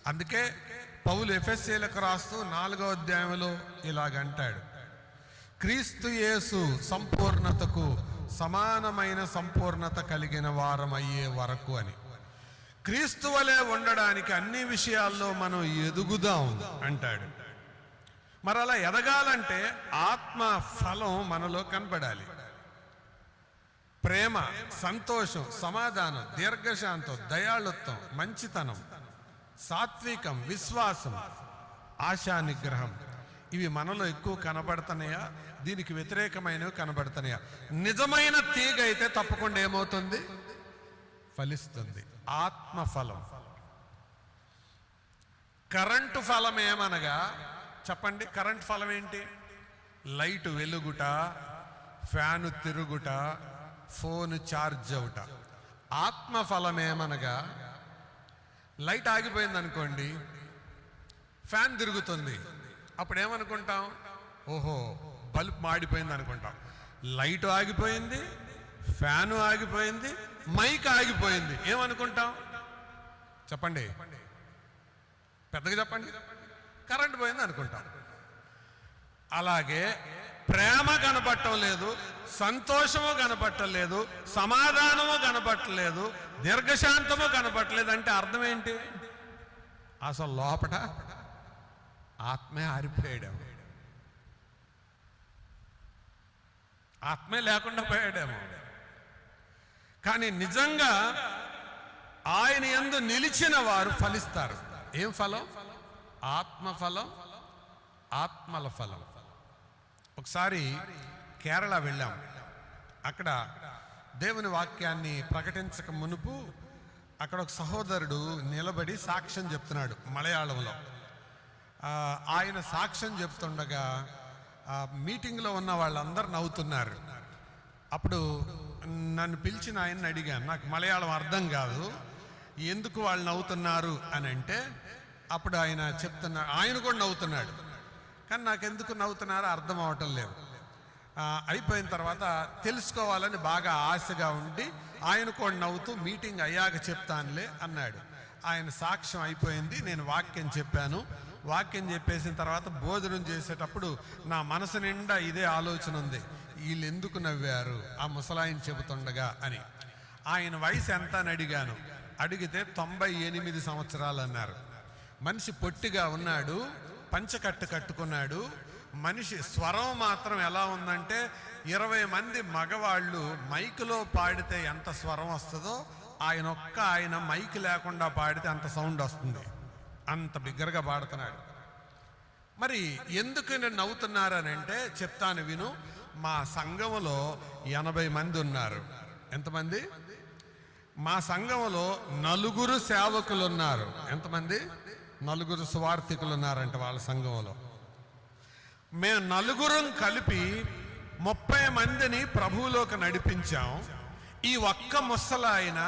అందుకే పౌలు ఎఫెసీయులకు రాస్తూ 4వ అధ్యాయంలో ఇలాగంటాడు, క్రీస్తు యేసు సంపూర్ణతకు సమానమైన సంపూర్ణత కలిగిన వారమయ్యే వరకు అని. క్రీస్తు వలె ఉండడానికి అన్ని విషయాల్లో మనం ఎదుగుదాం అంటాడు. మరి అలా ఎదగాలంటే ఆత్మ ఫలం మనలో కనబడాలి. ప్రేమ, సంతోషం, సమాధానం, దీర్ఘశాంతం, దయాళుత్వం, మంచితనం, సాత్వికం, విశ్వాసం, ఆశా నిగ్రహం, ఇవి మనలో ఎక్కువ కనబడుతున్నాయా? దీనికి వ్యతిరేకమైనవి కనబడుతున్నాయా? నిజమైన తీగ అయితే తప్పకుండా ఏమవుతుంది? ఫలిస్తుంది. ఆత్మఫలం. కరెంటు ఫలం ఏమనగా చెప్పండి, కరెంట్ ఫలం ఏంటి? లైట్ వెలుగుట, ఫ్యాను తిరుగుట, ఫోన్ ఛార్జ్ అవుట. ఆత్మ ఫలమేమనగా లైట్ ఆగిపోయింది అనుకోండి, ఫ్యాన్ తిరుగుతుంది, అప్పుడు ఏమనుకుంటాం? ఓహో, బల్బ్ మాడిపోయింది అనుకుంటాం. లైట్ ఆగిపోయింది, ఫ్యాను ఆగిపోయింది, మైక్ ఆగిపోయింది, ఏమనుకుంటాం? చెప్పండి, పెద్దగా చెప్పండి. కరెంట్ పోయింది అనుకుంటాం. అలాగే ప్రేమ కనపడటం లేదు, సంతోషము కనపట్టలేదు, సమాధానము కనపట్టలేదు, దీర్ఘశాంతము కనపట్టలేదు అంటే అర్థం ఏంటి? అసలు లోపట ఆత్మే ఆరిపోయాడేమో, ఆత్మే లేకుండా పోయాడేమో. కానీ నిజంగా ఆయన యందు నిలిచిన వారు ఫలిస్తారు. ఏం ఫలం? ఆత్మఫలం, ఆత్మల ఫలం. ఒకసారి కేరళ వెళ్ళాం. అక్కడ దేవుని వాక్యాన్ని ప్రకటించక మునుపు అక్కడ ఒక సహోదరుడు నిలబడి సాక్ష్యం చెప్తున్నాడు మలయాళంలో. ఆయన సాక్ష్యం చెప్తుండగా మీటింగ్లో ఉన్న వాళ్ళందరూ నవ్వుతున్నారు. అప్పుడు నన్ను పిలిచిన ఆయన్ని అడిగాను, నాకు మలయాళం అర్థం కాదు, ఎందుకు వాళ్ళు నవ్వుతున్నారు అని అంటే, అప్పుడు ఆయన చెప్తున్నాడు, ఆయన కూడా నవ్వుతున్నాడు, కానీ నాకెందుకు నవ్వుతున్నారో అర్థం అవటం లేదు. అయిపోయిన తర్వాత తెలుసుకోవాలని బాగా ఆశగా ఉండి ఆయన కూడా నవ్వుతూ మీటింగ్ అయ్యాక చెప్తానులే అన్నాడు. ఆయన సాక్ష్యం అయిపోయింది, నేను వాక్యం చెప్పాను. వాక్యం చెప్పేసిన తర్వాత భోజనం చేసేటప్పుడు నా మనసు నిండా ఇదే ఆలోచన ఉంది, వీళ్ళు ఎందుకు నవ్వారు ఆ ముసలాయన చెబుతుండగా అని. ఆయన వయసు ఎంత అని అడిగాను. అడిగితే 98 సంవత్సరాలు అన్నారు. మనిషి పొట్టిగా ఉన్నాడు, పంచకట్టు కట్టుకున్నాడు. మనిషి స్వరం మాత్రం ఎలా ఉందంటే 20 మంది మగవాళ్ళు మైకులో పాడితే ఎంత స్వరం వస్తుందో ఆయన మైక్ లేకుండా పాడితే అంత సౌండ్ వస్తుంది, అంత బిగ్గరగా పాడుతున్నాడు. మరి ఎందుకు నేను నవ్వుతున్నారని అంటే చెప్తాను విను. మా సంఘములో 80 మంది ఉన్నారు. ఎంతమంది? మా సంఘములో 4 సేవకులు ఉన్నారు. ఎంతమంది? 4 సువార్థికులు ఉన్నారంట వాళ్ళ సంఘంలో. మేము 4 కలిపి 30 మందిని ప్రభువులోకి నడిపించాం. ఈ ఒక్క ముసలాయన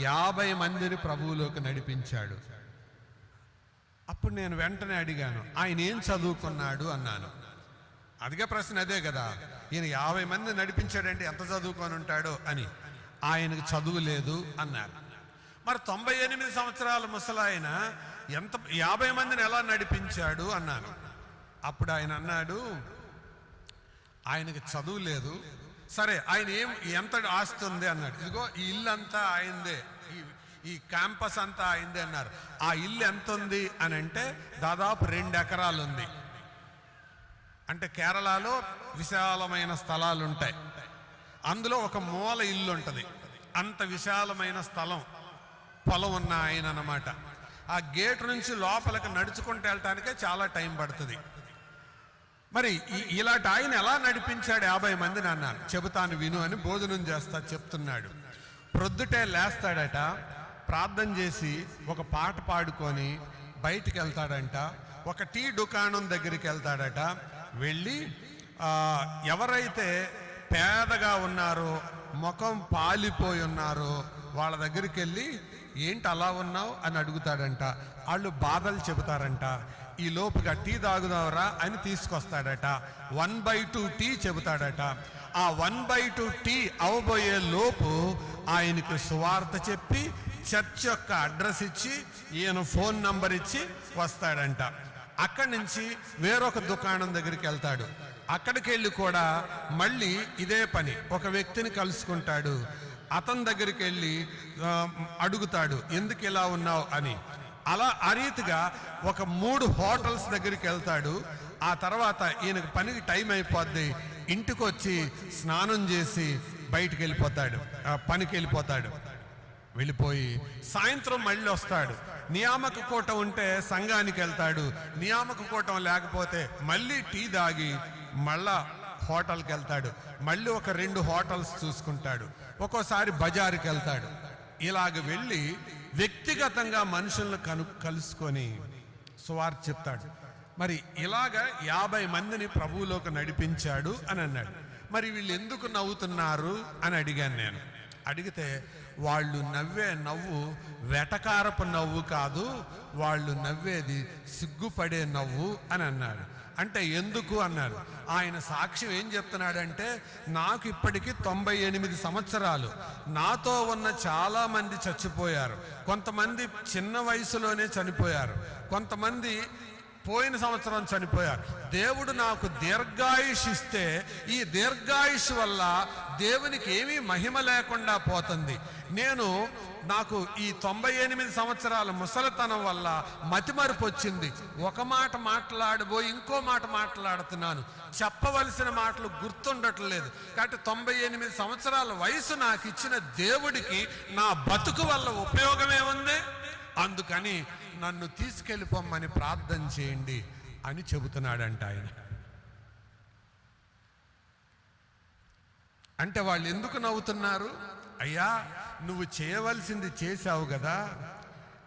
50 మందిని ప్రభువులోకి నడిపించాడు. అప్పుడు నేను వెంటనే అడిగాను, ఆయన ఏం చదువుకున్నాడు అన్నాను. అదిగే ప్రశ్న అదే కదా, ఈయన 50 మంది నడిపించాడంటే ఎంత చదువుకొని ఉంటాడో అని. ఆయనకు చదువు లేదు అన్నారు. మరి 98 సంవత్సరాల ముసలాయన 50 మందిని ఎలా నడిపించాడు అన్నాను. అప్పుడు ఆయన అన్నాడు, ఆయనకి చదువు లేదు. సరే, ఆయన ఎంత ఆస్తి ఉంది అన్నాడు. ఇదిగో ఈ ఇల్లు అంతా ఆయనదే, ఈ క్యాంపస్ అంతా అయింది అన్నారు. ఆ ఇల్లు ఎంత ఉంది అని అంటే దాదాపు 2 ఎకరాలు ఉంది. అంటే కేరళలో విశాలమైన స్థలాలు ఉంటాయి, అందులో ఒక మూల ఇల్లు ఉంటుంది. అంత విశాలమైన స్థలం, పొలం ఉన్న ఆయన అన్నమాట. ఆ గేటు నుంచి లోపలికి నడుచుకుంటూ వెళ్ళటానికే చాలా టైం పడుతుంది. మరి ఇలాంటి ఆయన ఎలా నడిపించాడు 50 మందిని అన్నాను. చెబుతాను విను అని భోజనం చేస్తా చెప్తున్నాడు. ప్రొద్దుటే లేస్తాడట, ప్రార్థన చేసి ఒక పాట పాడుకొని బయటికి వెళ్తాడంట. ఒక టీ దుకాణం దగ్గరికి వెళ్తాడట. వెళ్ళి ఎవరైతే పేదగా ఉన్నారో, ముఖం పాలిపోయి ఉన్నారో వాళ్ళ దగ్గరికి వెళ్ళి ఏంటి అలా ఉన్నావు అని అడుగుతాడంట. వాళ్ళు బాధలు చెబుతారంట. ఈ లోపుగా టీ తాగుదావరా అని తీసుకొస్తాడట. 1/2 టీ చెబుతాడట. ఆ 1/2 టీ అవబోయే లోపు ఆయనకి సువార్త చెప్పి చర్చ్ యొక్క అడ్రస్ ఇచ్చి ఈయన ఫోన్ నంబర్ ఇచ్చి వస్తాడంట. అక్కడి నుంచి వేరొక దుకాణం దగ్గరికి వెళ్తాడు. అక్కడికి వెళ్ళి కూడా మళ్ళీ ఇదే పని, ఒక వ్యక్తిని కలుసుకుంటాడు. అతని దగ్గరికి వెళ్ళి అడుగుతాడు ఎందుకు ఇలా ఉన్నావు అని. అలా ఆ రీతిగా ఒక 3 హోటల్స్ దగ్గరికి వెళ్తాడు. ఆ తర్వాత ఈయనకు పనికి టైం అయిపోద్ది. ఇంటికి వచ్చి స్నానం చేసి బయటికి వెళ్ళిపోతాడు, పనికి వెళ్ళిపోతాడు. వెళ్ళిపోయి సాయంత్రం మళ్ళీ వస్తాడు. నియామక కూటం ఉంటే సంఘానికి వెళ్తాడు. నియామక కూటం లేకపోతే మళ్ళీ టీ తాగి మళ్ళా హోటల్కి వెళ్తాడు. మళ్ళీ ఒక 2 హోటల్స్ చూసుకుంటాడు. ఒక్కోసారి బజారుకి వెళ్తాడు. ఇలాగ వెళ్ళి వ్యక్తిగతంగా మనుషులను కలుసుకొని సువార్త చెప్తాడు. మరి ఇలాగా 50 మందిని ప్రభువులోకి నడిపించాడు అని అన్నాడు. మరి వీళ్ళు ఎందుకు నవ్వుతున్నారు అని అడిగాను నేను. అడిగితే వాళ్ళు నవ్వే నవ్వు వెటకారపు నవ్వు కాదు, వాళ్ళు నవ్వేది సిగ్గుపడే నవ్వు అని అన్నాడు. అంటే ఎందుకు అన్నారు. ఆయన సాక్ష్యం ఏం చెప్తున్నాడంటే, నాకు ఇప్పటికీ 98 సంవత్సరాలు, నాతో ఉన్న చాలా మంది చచ్చిపోయారు, కొంతమంది చిన్న వయసులోనే చనిపోయారు, కొంతమంది పోయిన సంవత్సరం చనిపోయారు. దేవుడు నాకు దీర్ఘాయుష్ ఇస్తే ఈ దీర్ఘాయుష్ వల్ల దేవునికి ఏమీ మహిమ లేకుండా పోతుంది. నాకు ఈ 98 సంవత్సరాల ముసలితనం వల్ల మతిమరుపు వచ్చింది. ఒక మాట మాట్లాడబోయి ఇంకో మాట మాట్లాడుతున్నాను, చెప్పవలసిన మాటలు గుర్తుండట్లేదు. కాబట్టి 98 సంవత్సరాల వయసు నాకు ఇచ్చిన దేవుడికి నా బతుకు వల్ల ఉపయోగమే ఉంది, అందుకని నన్ను తీసుకెళ్ళిపోమ్మని ప్రార్థన చేయండి అని చెబుతున్నాడంట ఆయన. అంటే వాళ్ళు ఎందుకు నవ్వుతున్నారు? అయ్యా, నువ్వు చేయవలసింది చేశావు కదా,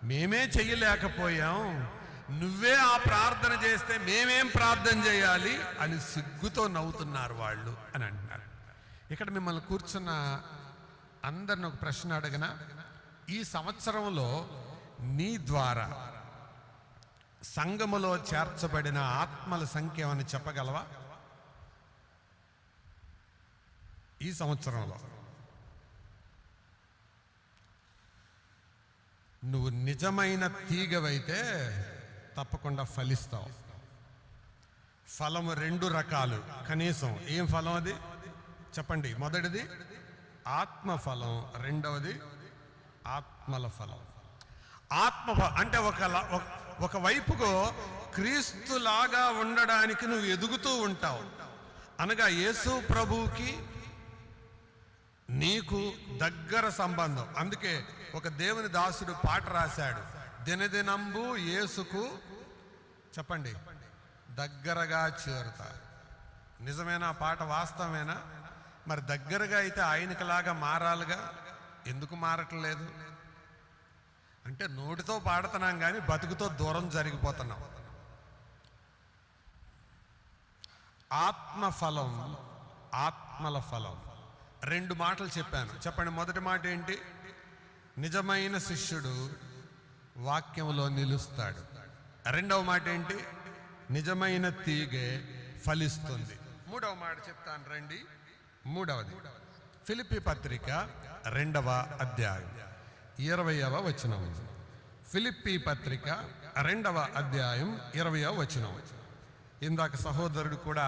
మేమే చెయ్యలేకపోయాం, నువ్వే ఆ ప్రార్థన చేస్తే మేమేం ప్రార్థన చేయాలి అని సిగ్గుతో నవ్వుతున్నారు వాళ్ళు అని అంటున్నారు. ఇక్కడ మిమ్మల్ని కూర్చున్న అందరిని ఒక ప్రశ్న అడగనా? ఈ సంవత్సరంలో నీ ద్వారా సంఘములో చేర్చబడిన ఆత్మల సంఖ్య ఏమని చెప్పగలవా? ఈ సంవత్సరంలో నువ్వు నిజమైన తీగవైతే తప్పకుండా ఫలిస్తావు. ఫలము 2 రకాలు కనీసం. ఏం ఫలం అది చెప్పండి? మొదటిది ఆత్మ ఫలం, రెండవది ఆత్మల ఫలం. అంటే ఒక వైపుకు క్రీస్తులాగా ఉండడానికి నువ్వు ఎదుగుతూ ఉంటావు. అనగా యేసు ప్రభువుకి నీకు దగ్గర సంబంధం. అందుకే ఒక దేవుని దాసుడు పాట రాశాడు, దినదినంబు యేసుకు చెప్పండి దగ్గరగా చేరుతా. నిజమేనా? పాట వాస్తవమేనా? మరి దగ్గరగా అయితే ఆయనకిలాగా మారాలిగా, ఎందుకు మారట్లేదు? అంటే నోటితో పాడుతున్నాం కానీ బతుకుతో దూరం జరిగిపోతున్నాం. ఆత్మఫలం, ఆత్మల ఫలం 2 మాటలు చెప్పాను. చెప్పండి. మొదటి మాట ఏంటి? నిజమైన శిష్యుడు వాక్యంలో నిలుస్తాడు. రెండవ మాట ఏంటి? నిజమైన తీగె ఫలిస్తుంది. మూడవ మాట చెప్తాను రండి. మూడవది ఫిలిప్పీ పత్రిక 2వ అధ్యాయం 20వ వచనం. ఫిలిప్పీ పత్రిక 2వ అధ్యాయం 20వ వచనం. ఇందాక సహోదరుడు కూడా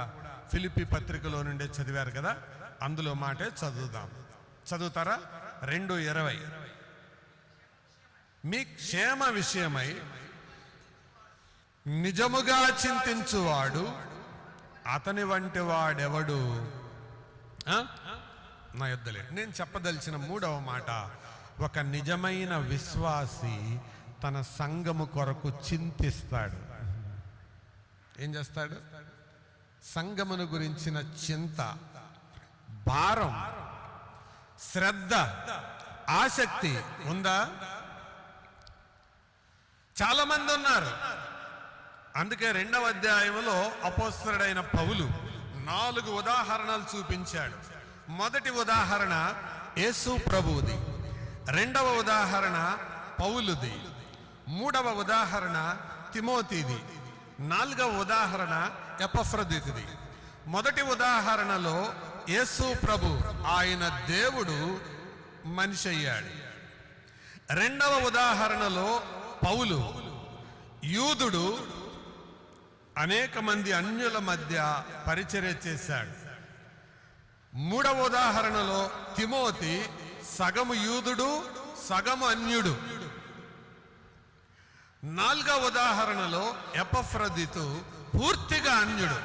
ఫిలిప్పీ పత్రికలో నుండే చదివారు కదా, అందులో మాటే చదువుదాం. చదువుతారా? 2:20. మీ క్షేమ విషయమై నిజముగా చింతించువాడు అతని వంటి వాడెవడు? నా యొద్దలే. నేను చెప్పదలిచిన 3వ మాట, ఒక నిజమైన విశ్వాసి తన సంఘము కొరకు చింతిస్తాడు. ఏం చేస్తాడు? సంఘమును గురించిన చింత, భారం, శ్రద్ధ, ఆసక్తి ఉందా? చాలా మంది ఉన్నారు. అందుకే 2వ అధ్యాయంలో అపోస్తలుడైన పౌలు 4 ఉదాహరణలు చూపించాడు. మొదటి ఉదాహరణ యేసు ప్రభువుది, 2వ ఉదాహరణ పౌలుది, 3వ ఉదాహరణ తిమోతిది, 4వ ఉదాహరణ ఎపఫ్రొదితుది. మొదటి ఉదాహరణలో యేసు ప్రభు ఆయన దేవుడు మనిషి అయ్యాడు. 2వ ఉదాహరణలో పౌలు యూదుడు అనేక మంది అన్యుల మధ్య పరిచర్య చేశాడు. 3వ ఉదాహరణలో తిమోతి సగము యూదుడు సగము అన్యుడు. 4వ ఉదాహరణలో ఎపఫ్రొదితు పూర్తిగా అన్యుడు.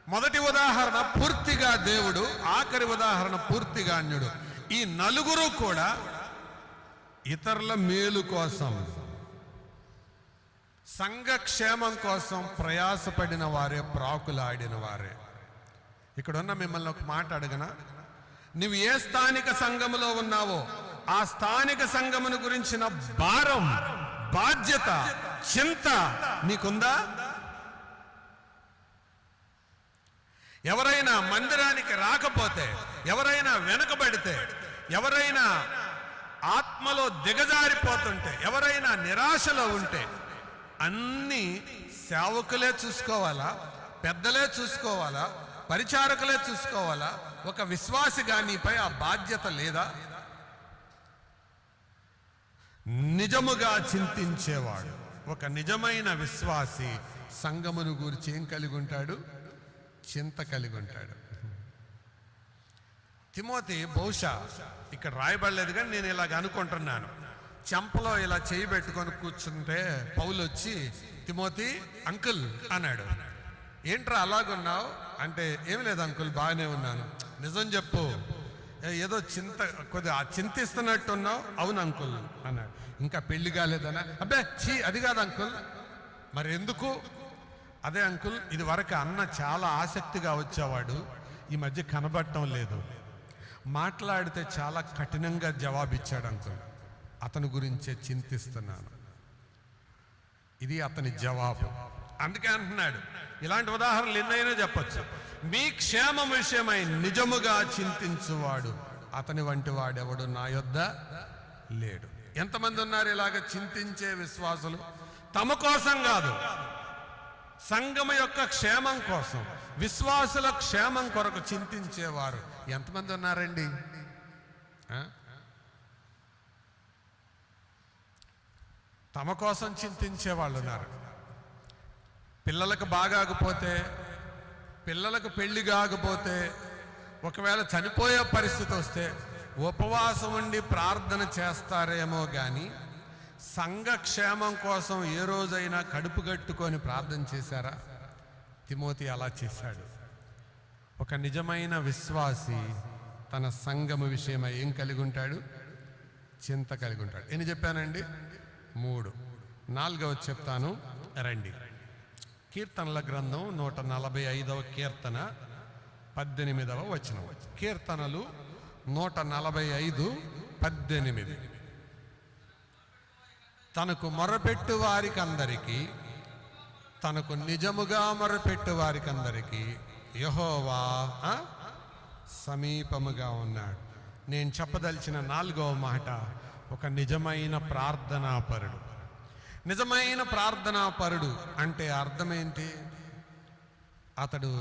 మొదటి ఉదాహరణ పూర్తిగా దేవుడు, ఆఖరి ఉదాహరణ పూర్తిగా అన్యుడు. ఈ 4 కూడా ఇతరుల మేలు కోసం, సంఘక్షేమం కోసం ప్రయాసపడిన వారే, ప్రాకులాడిన వారే. ఇక్కడున్న మిమ్మల్ని ఒక మాట అడగనా? నువ్వు ఏ స్థానిక సంఘములో ఉన్నావో ఆ స్థానిక సంఘమును గురించిన భారం, బాధ్యత, చింత నీకుందా? ఎవరైనా మందిరానికి రాకపోతే, ఎవరైనా వెనకబడితే, ఎవరైనా ఆత్మలో దిగజారిపోతుంటే, ఎవరైనా నిరాశలో ఉంటే అన్నీ సేవకులే చూసుకోవాలా? పెద్దలే చూసుకోవాలా? పరిచారకులే చూసుకోవాలా? ఒక విశ్వాసిగా నీపై ఆ బాధ్యత లేదా? నిజముగా చింతించేవాడు, ఒక నిజమైన విశ్వాసి సంఘమును గురించి ఏం కలిగి ఉంటాడు? చింత కలిగి ఉంటాడు. తిమోతి బహుశా ఇక్కడ రాయబడలేదు కానీ నేను ఇలాగ అనుకుంటున్నాను, చెంపలో ఇలా చేయి పెట్టుకొని కూర్చుంటే పౌలు వచ్చి తిమోతి అంకుల్ అన్నాడు. ఏంట్రా అలాగున్నావు అంటే, ఏమి లేదు అంకుల్ బాగానే ఉన్నాను. నిజం చెప్పు, ఏదో కొద్దిగా చింతిస్తున్నట్టున్నావు. అవును అంకుల్ అన్నాడు. ఇంకా పెళ్లి కాలేదనా? అబ్బే చీ అది కాదు అంకుల్. మరి ఎందుకు? అదే అంకుల్, ఇది వరకు అన్న చాలా ఆసక్తిగా వచ్చేవాడు, ఈ మధ్య కనబడటం లేదు. మాట్లాడితే చాలా కఠినంగా జవాబిచ్చాడు అంకుల్, అతని గురించే చింతిస్తున్నాను. ఇది అతని జవాబు. అందుకే అంటున్నాడు, ఇలాంటి ఉదాహరణలు ఎన్నైనా చెప్పచ్చు. మీ క్షేమం విషయమై నిజముగా చింతించువాడు అతని వంటి వాడెవడు నా యొద్ద లేడు. ఎంతమంది ఉన్నారు ఇలాగ చింతించే విశ్వాసులు? తమ కోసం కాదు, సంఘము యొక్క క్షేమం కోసం, విశ్వాసుల క్షేమం కొరకు చింతించేవారు ఎంతమంది ఉన్నారండి? తమ కోసం చింతించే వాళ్ళు ఉన్నారు. పిల్లలకు బాగాకపోతే, పిల్లలకు పెళ్లి కాకపోతే, ఒకవేళ చనిపోయే పరిస్థితి వస్తే ఉపవాసం ఉండి ప్రార్థన చేస్తారేమో కానీ సంఘక్షేమం కోసం ఏ రోజైనా కడుపు కట్టుకొని ప్రార్థన చేశారా? తిమోతి అలా చేశాడు. ఒక నిజమైన విశ్వాసి తన సంఘము విషయమై ఏం కలిగి ఉంటాడు? చింత కలిగి ఉంటాడు. ఎన్ని చెప్పానండి? 3. 4వది చెప్తాను రండి. కీర్తనల గ్రంథం 145వ కీర్తన 18వ వచనం. కీర్తనలు 145:18. తనకు మొరపెట్టు వారికందరికీ, తనకు నిజముగా మొరపెట్టు వారికందరికీ యెహోవా సమీపముగా ఉన్నాడు. నేను చెప్పదలిచిన 4వ మాట, ఒక నిజమైన ప్రార్థనాపరుడు. నిజమైన ప్రార్థనాపరుడు అంటే అర్థం ఏంటి? అతడు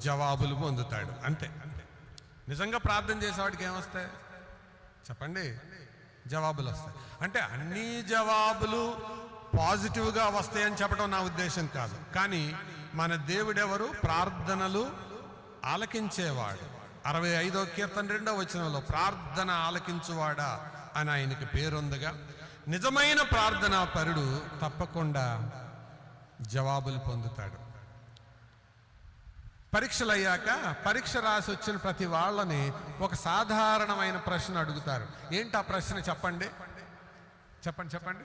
జవాబులు పొందుతాడు, అంతే. నిజంగా ప్రార్థన చేసేవాడికి ఏమొస్తాయి చెప్పండి? జవాబులు వస్తాయి. అంటే అన్ని జవాబులు పాజిటివ్గా వస్తాయని చెప్పడం నా ఉద్దేశం కాదు. కానీ మన దేవుడెవరు? ప్రార్థనలు ఆలకించేవాడు. 65వ కీర్తన 2వ వచనంలో ప్రార్థన ఆలకించువాడా అని ఆయనకి పేరుందిగా. నిజమైన ప్రార్థనా పరుడు తప్పకుండా జవాబులు పొందుతాడు. పరీక్షలు అయ్యాక పరీక్ష రాసి వచ్చిన ప్రతి వాళ్ళని ఒక సాధారణమైన ప్రశ్న అడుగుతారు. ఏంటి ఆ ప్రశ్న? చెప్పండి చెప్పండి చెప్పండి.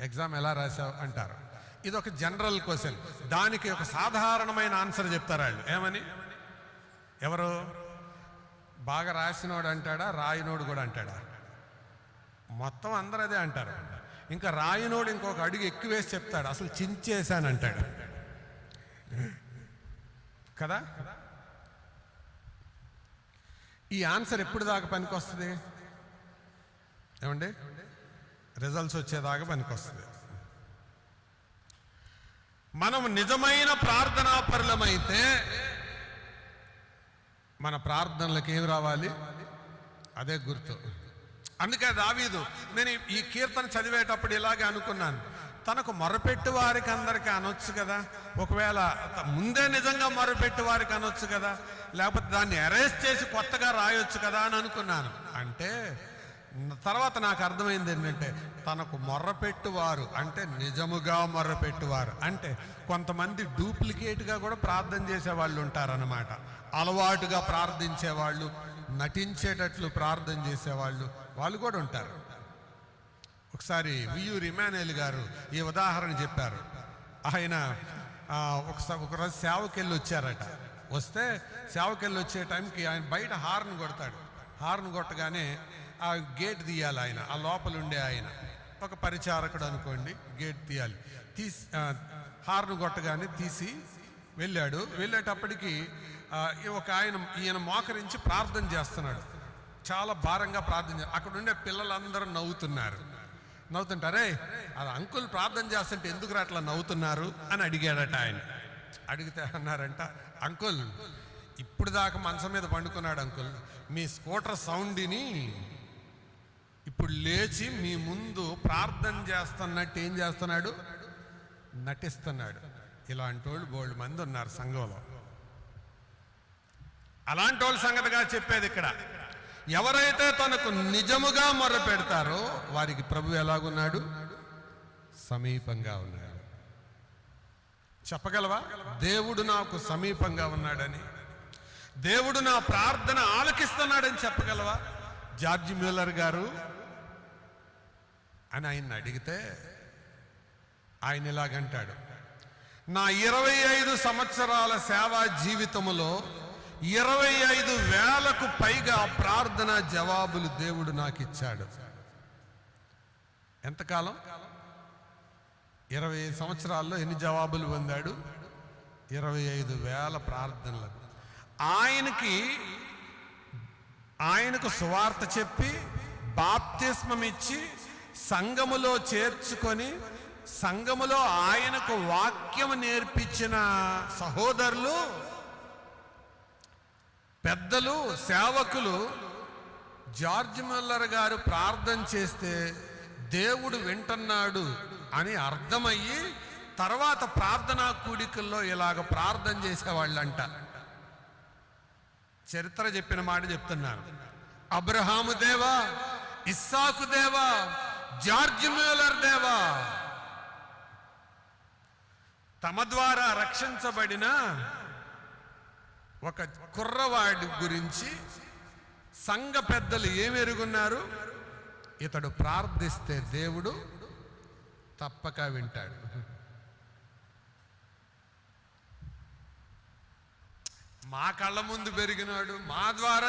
ఎగ్జామ్ ఎలా రాశావు అంటారు. ఇది ఒక జనరల్ క్వశ్చన్. దానికి ఒక సాధారణమైన ఆన్సర్ చెప్తారు వాళ్ళు. ఏమని? ఎవరు? బాగా రాసినోడు అంటాడా, రాయినోడు కూడా అంటాడా? మొత్తం అందరూ అదే అంటారు. ఇంకా రాయినోడు ఇంకొక అడుగు ఎక్కువ వేసి చెప్తాడు, అసలు చించేశానంటాడు కదా. ఈ ఆన్సర్ ఎప్పుడు దాకా పనికొస్తుంది? ఏమండి? రిజల్ట్స్ వచ్చేదాకా పనికొస్తుంది. మనం నిజమైన ప్రార్థనా పరులమైతే మన ప్రార్థనలకు ఏం రావాలి? అదే గుర్తు. అందుకే దావీదు, నేను ఈ కీర్తన చదివేటప్పుడు ఇలాగే అనుకున్నాను, తనకు మొరపెట్టు వారికి అందరికీ అనొచ్చు కదా, ఒకవేళ ముందే నిజంగా మొరపెట్టు వారికి అనొచ్చు కదా, లేకపోతే దాన్ని అరెస్ట్ చేసి కొత్తగా రాయొచ్చు కదా అని అనుకున్నాను. అంటే తర్వాత నాకు అర్థమైంది ఏంటంటే, తనకు మొర్రపెట్టువారు అంటే నిజముగా మొర్రపెట్టువారు అంటే కొంతమంది డూప్లికేట్గా కూడా ప్రార్థన చేసేవాళ్ళు ఉంటారన్నమాట. అలవాటుగా ప్రార్థించేవాళ్ళు, నటించేటట్లు ప్రార్థన చేసేవాళ్ళు, వాళ్ళు కూడా ఉంటారు. ఒకసారి వియ్యూరి ఇమానుయేల్ గారు ఈ ఉదాహరణ చెప్పారు. ఆయన ఒకరోజు సేవకెళ్ళి వచ్చారట. వస్తే సేవకెళ్ళి వచ్చే టైంకి ఆయన బయట హార్న్ కొడతాడు. హార్న్ కొట్టగానే ఆ గేట్ తీయాలి ఆయన, ఆ లోపల ఉండే ఆయన ఒక పరిచారకుడు అనుకోండి, గేట్ తీయాలి. హార్న్ కొట్టగానే తీసి వెళ్ళాడు. వెళ్ళేటప్పటికి ఈయన మోకరించి ప్రార్థన చేస్తున్నాడు, చాలా భారంగా ప్రార్థన అక్కడ ఉండే పిల్లలందరూ నవ్వుతుంటారే, అది అంకుల్ ప్రార్థన చేస్తుంటే ఎందుకు అట్లా నవ్వుతున్నారు అని అడిగాడట ఆయన. అడిగితే అన్నారంట, అంకుల్ ఇప్పుడు దాకా మంచం మీద పండుకున్నాడు అంకుల్, మీ స్కూటర్ సౌండ్ని ఇప్పుడు లేచి మీ ముందు ప్రార్థన చేస్తున్నట్టు ఏం చేస్తున్నాడు, నటిస్తున్నాడు. ఇలాంటి వాళ్ళు బోల్డ్ మంది ఉన్నారు సంఘంలో. అలాంటి వాళ్ళ సంగతిగా చెప్పేది ఇక్కడ. ఎవరైతే తనకు నిజముగా మొర్ర పెడతారో వారికి ప్రభు ఎలాగున్నాడు, సమీపంగా ఉన్నాడు. చెప్పగలవా దేవుడు నాకు సమీపంగా ఉన్నాడని, దేవుడు నా ప్రార్థన ఆలకిస్తున్నాడని చెప్పగలవా? జార్జ్ మ్యూలర్ గారు అని ఆయన్ని అడిగితే ఆయన ఇలాగంటాడు, నా 25 సంవత్సరాల సేవా జీవితములో 25,000కు పైగా ప్రార్థన జవాబులు దేవుడు నాకు ఇచ్చాడు. ఎంతకాలం? 25 సంవత్సరాల్లో ఎన్ని జవాబులు పొందాడు? 25,000 ప్రార్థనలకు. ఆయనకు సువార్త చెప్పి బాప్తిస్మం ఇచ్చి సంఘములో చేర్చుకొని సంఘములో ఆయనకు వాక్యం నేర్పించిన సహోదరులు, పెద్దలు, సేవకులు జార్జ్ మ్యూలర్ గారు ప్రార్థన చేస్తే దేవుడు వింటున్నాడు అని అర్థమయ్యి తర్వాత ప్రార్థనా కూడికల్లో ఇలాగ ప్రార్థన చేసేవాళ్ళంట. చరిత్ర చెప్పిన మాట చెప్తున్నాను. అబ్రహాము దేవా, ఇస్సాకు దేవా, జార్జ్ మ్యూలర్ దేవా, తమ ద్వారా రక్షించబడిన ఒక కుర్రవాడి గురించి సంఘ పెద్దలు ఏమెరుగున్నారు, ఇతడు ప్రార్థిస్తే దేవుడు తప్పక వింటాడు. మా కళ్ళ ముందు పెరిగినాడు, మా ద్వారా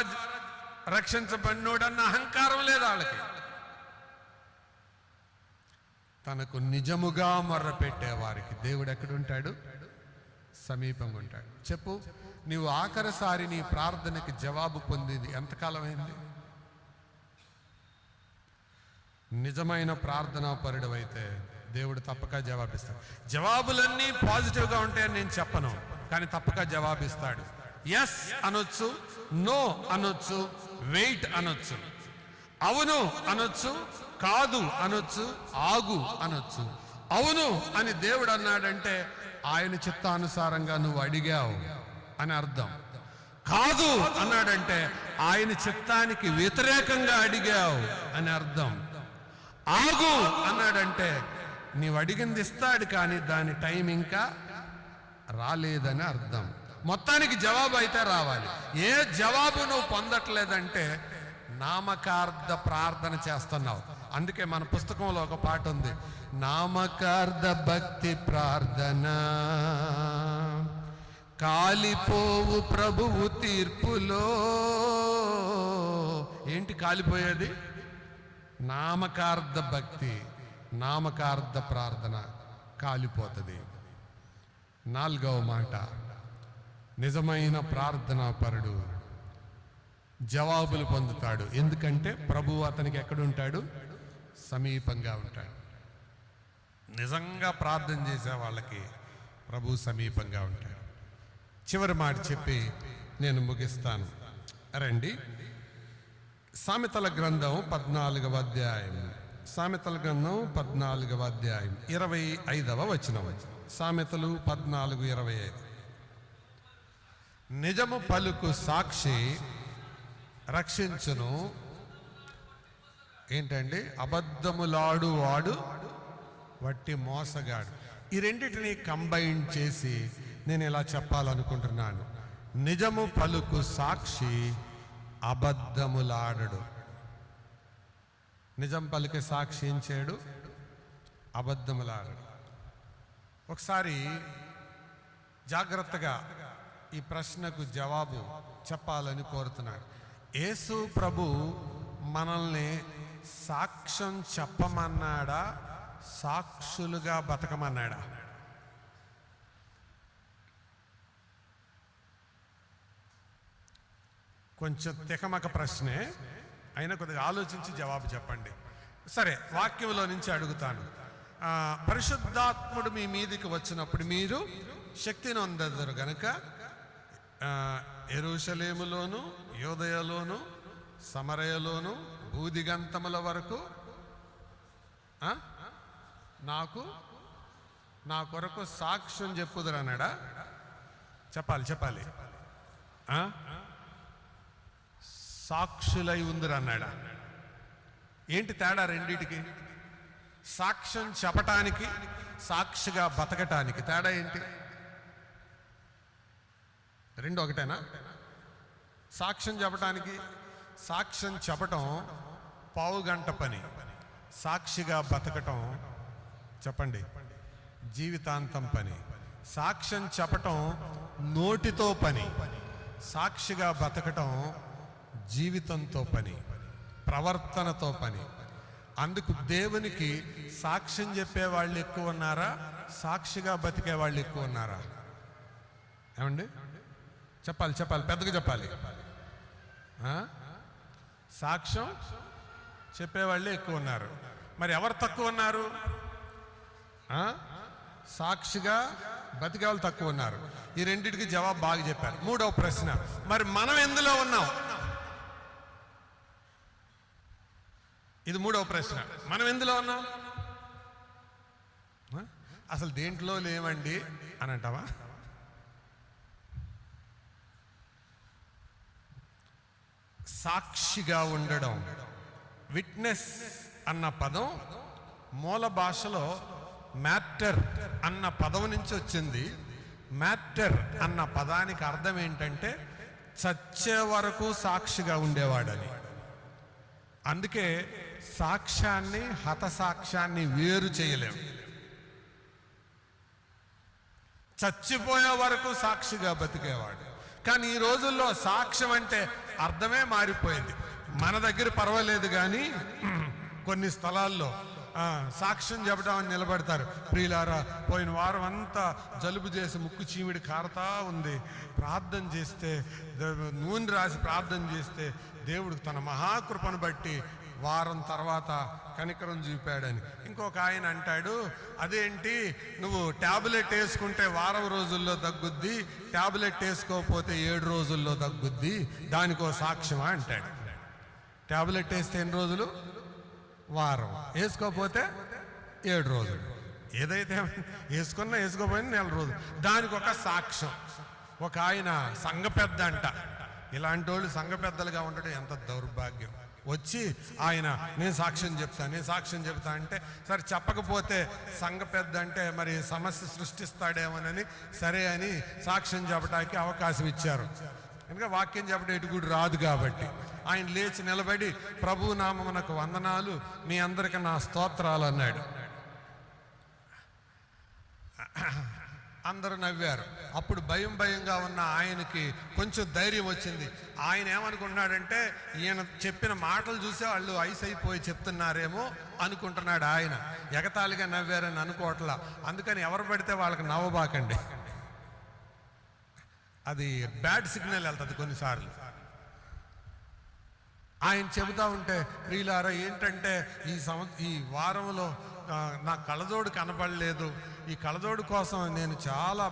రక్షించబడినోడు అన్న అహంకారం లేదు వాళ్ళకి. తనకు నిజముగా మొర్ర పెట్టే వారికి దేవుడు ఎక్కడుంటాడు? సమీపంగా ఉంటాడు. చెప్పు, నీవు ఆఖరిసారి నీ ప్రార్థనకి జవాబు పొందింది ఎంతకాలమైంది? నిజమైన ప్రార్థనా పరుడు అయితే దేవుడు తప్పక జవాబిస్తాడు. జవాబులన్నీ పాజిటివ్గా ఉంటాయని నేను చెప్పను, కానీ తప్పక జవాబిస్తాడు. ఎస్ అనొచ్చు, నో అనొచ్చు, వెయిట్ అనొచ్చు, అవును అనొచ్చు, కాదు అనొచ్చు, ఆగు అనొచ్చు. అవును అని దేవుడు అన్నాడంటే ఆయన చిత్తానుసారంగా నువ్వు అడిగావు అని అర్థం. కాదు అన్నాడంటే ఆయన చిత్తానికి వ్యతిరేకంగా అడిగావు అని అర్థం. ఆగు అన్నాడంటే నీవు అడిగింది ఇస్తాడు, కానీ దాని టైం ఇంకా రాలేదని అర్థం. మొత్తానికి జవాబు అయితే రావాలి. ఏ జవాబు నువ్వు పొందట్లేదంటే నామకార్థ ప్రార్థన చేస్తున్నావు. అందుకే మన పుస్తకంలో ఒక పాట ఉంది, నామకార్థ భక్తి ప్రార్థన కాలిపోవు ప్రభువు తీర్పులో. ఏంటి కాలిపోయేది? నామకార్థ భక్తి, నామకార్థ ప్రార్థన కాలిపోతుంది. 4వ మాట, నిజమైన ప్రార్థనా పరుడు జవాబులు పొందుతాడు. ఎందుకంటే ప్రభువు అతనికి ఎక్కడుంటాడు? సమీపంగా ఉంటాడు. నిజంగా ప్రార్థన చేసే వాళ్ళకి ప్రభు సమీపంగా ఉంటాడు. చివరి మాట చెప్పి నేను ముగిస్తాను. రండి, సామెతల గ్రంథం 14వ అధ్యాయం, సామెతల గ్రంథం 14వ అధ్యాయం 25వ వచనం. సామెతలు 14:25. నిజము పలుకు సాక్షి రక్షించును. ఏంటండి? అబద్ధములాడు వాడు వట్టి మోసగాడు. ఈ రెండింటిని కంబైన్ చేసి నేను ఇలా చెప్పాలనుకుంటున్నాను. నిజము పలుకు సాక్షి అబద్ధములాడడు. నిజం పలికే సాక్షి ఏం చేయడు? అబద్ధములాడడు. ఒకసారి జాగ్రత్తగా ఈ ప్రశ్నకు జవాబు చెప్పాలని కోరుతున్నాను. యేసు ప్రభు మనల్ని సాక్ష్యం చెప్పమన్నాడా, సాక్షులుగా బతకమన్నాడా? కొంచెం తికమక ప్రశ్నే, అయినా కొద్దిగా ఆలోచించి జవాబు చెప్పండి. సరే, వాక్యంలో నుంచి అడుగుతాను. పరిశుద్ధాత్ముడు మీ మీదికి వచ్చినప్పుడు మీరు శక్తిని పొందెదరు గనుక యెరూషలేములోను, యూదయలోను, సమరయలోను, భూదిగంతముల వరకు నా కొరకు సాక్ష్యం చెప్పుదురు అన్నాడా? చెప్పాలి. సాక్షులై ఉందిరు అన్నాడా? ఏంటి తేడా రెండిటికి? సాక్ష్యం చెప్పటానికి, సాక్షిగా బతకటానికి తేడా ఏంటి? రెండు ఒకటేనా? సాక్ష్యం చెప్పటానికి, సాక్ష్యం చెప్పటం పావుగంట పని. సాక్షిగా బతకటం చెప్పండి జీవితాంతం పని. సాక్ష్యం చెప్పటం నోటితో పని, సాక్షిగా బతకటం జీవితంతో పని, ప్రవర్తనతో పని. అందుకు దేవునికి సాక్ష్యం చెప్పే వాళ్ళు ఎక్కువ ఉన్నారా, సాక్షిగా బతికే వాళ్ళు ఎక్కువ ఉన్నారా? ఏమండి చెప్పాలి, పెద్దగా చెప్పాలి. సాక్ష్యం చెప్పేవాళ్ళే ఎక్కువ ఉన్నారు. మరి ఎవరు తక్కువ ఉన్నారు? సాక్షిగా బతికే వాళ్ళు తక్కువ ఉన్నారు. ఈ రెండింటికి జవాబు బాగా చెప్పారు. మూడవ ప్రశ్న, మరి మనం ఎందులో ఉన్నాం? ఇది మూడవ ప్రశ్న. మనం ఎందులో ఉన్నాం? అసలు దేంట్లో లేవండి అని అంటావా? సాక్షిగా ఉండడం, విట్నెస్ అన్న పదం మూల భాషలో మ్యాటర్ అన్న పదం నుంచి వచ్చింది. మ్యాటర్ అన్న పదానికి అర్థం ఏంటంటే చచ్చే వరకు సాక్షిగా ఉండేవాడని. అందుకే సాక్ష్యాన్ని, హతసాక్ష్యాన్ని వేరు చేయలేము. చచ్చిపోయే వరకు సాక్షిగా బతికేవాడు. కానీ ఈ రోజుల్లో సాక్ష్యం అంటే అర్థమే మారిపోయింది. మన దగ్గర పర్వాలేదు, కానీ కొన్ని స్థలాల్లో సాక్ష్యం చెప్పడానికి నిలబడతారు. ప్రియులారా, పోయిన వారం అంతా జలుబు చేసి ముక్కు చీమిడి కారుతా ఉంది, ప్రార్థన చేస్తే, నూనె రాసి ప్రార్థన చేస్తే దేవుడికి తన మహాకృపను బట్టి వారం తర్వాత కనికరం చూపాడని. ఇంకొక ఆయన అంటాడు, అదేంటి నువ్వు ట్యాబ్లెట్ వేసుకుంటే వారం రోజుల్లో తగ్గుద్ది, ట్యాబ్లెట్ వేసుకోకపోతే 7 రోజుల్లో తగ్గుద్ది, దానికో సాక్ష్యమా అంటాడు. ట్యాబ్లెట్ వేస్తే ఎన్ని రోజులు? వారం. వేసుకోకపోతే 7 రోజులు. ఏదైతే వేసుకున్నా వేసుకోపోయినా 4 రోజులు. దానికి ఒక సాక్ష్యం. ఒక ఆయన సంఘ పెద్ద అంట. ఇలాంటి వాళ్ళు సంఘ పెద్దలుగా ఉండడం ఎంత దౌర్భాగ్యం. వచ్చి ఆయన నేను సాక్ష్యం చెప్తా అంటే, సరే చెప్పకపోతే సంఘ పెద్ద అంటే మరి సమస్య సృష్టిస్తాడేమోనని సరే అని సాక్ష్యం చెప్పడానికి అవకాశం ఇచ్చారు. ఎందుకంటే వాక్యం చెప్పడం ఎటుగుడు రాదు కాబట్టి ఆయన లేచి నిలబడి, ప్రభు నామమునకు వందనాలు, మీ అందరికీ నా స్తోత్రాలు అన్నాడు. అందరూ నవ్వారు. అప్పుడు భయంగా ఉన్న ఆయనకి కొంచెం ధైర్యం వచ్చింది. ఆయన ఏమనుకుంటున్నాడంటే, ఈయన చెప్పిన మాటలు చూసే వాళ్ళు ఐస్ అయిపోయి చెప్తున్నారేమో అనుకుంటున్నాడు. ఆయన ఎగతాళిగా నవ్వారని అనుకోవట్లా. అందుకని ఎవరు పడితే వాళ్ళకి నవ్వబాకండి, అది బ్యాడ్ సిగ్నల్ వెళ్తుంది కొన్నిసార్లు. ఆయన చెబుతా ఉంటే, ప్రియులారా, ఏంటంటే ఈ వారంలో నా కళ్ళజోడు కనపడలేదు. ఈ కళ్ళజోడు కోసం నేను చాలా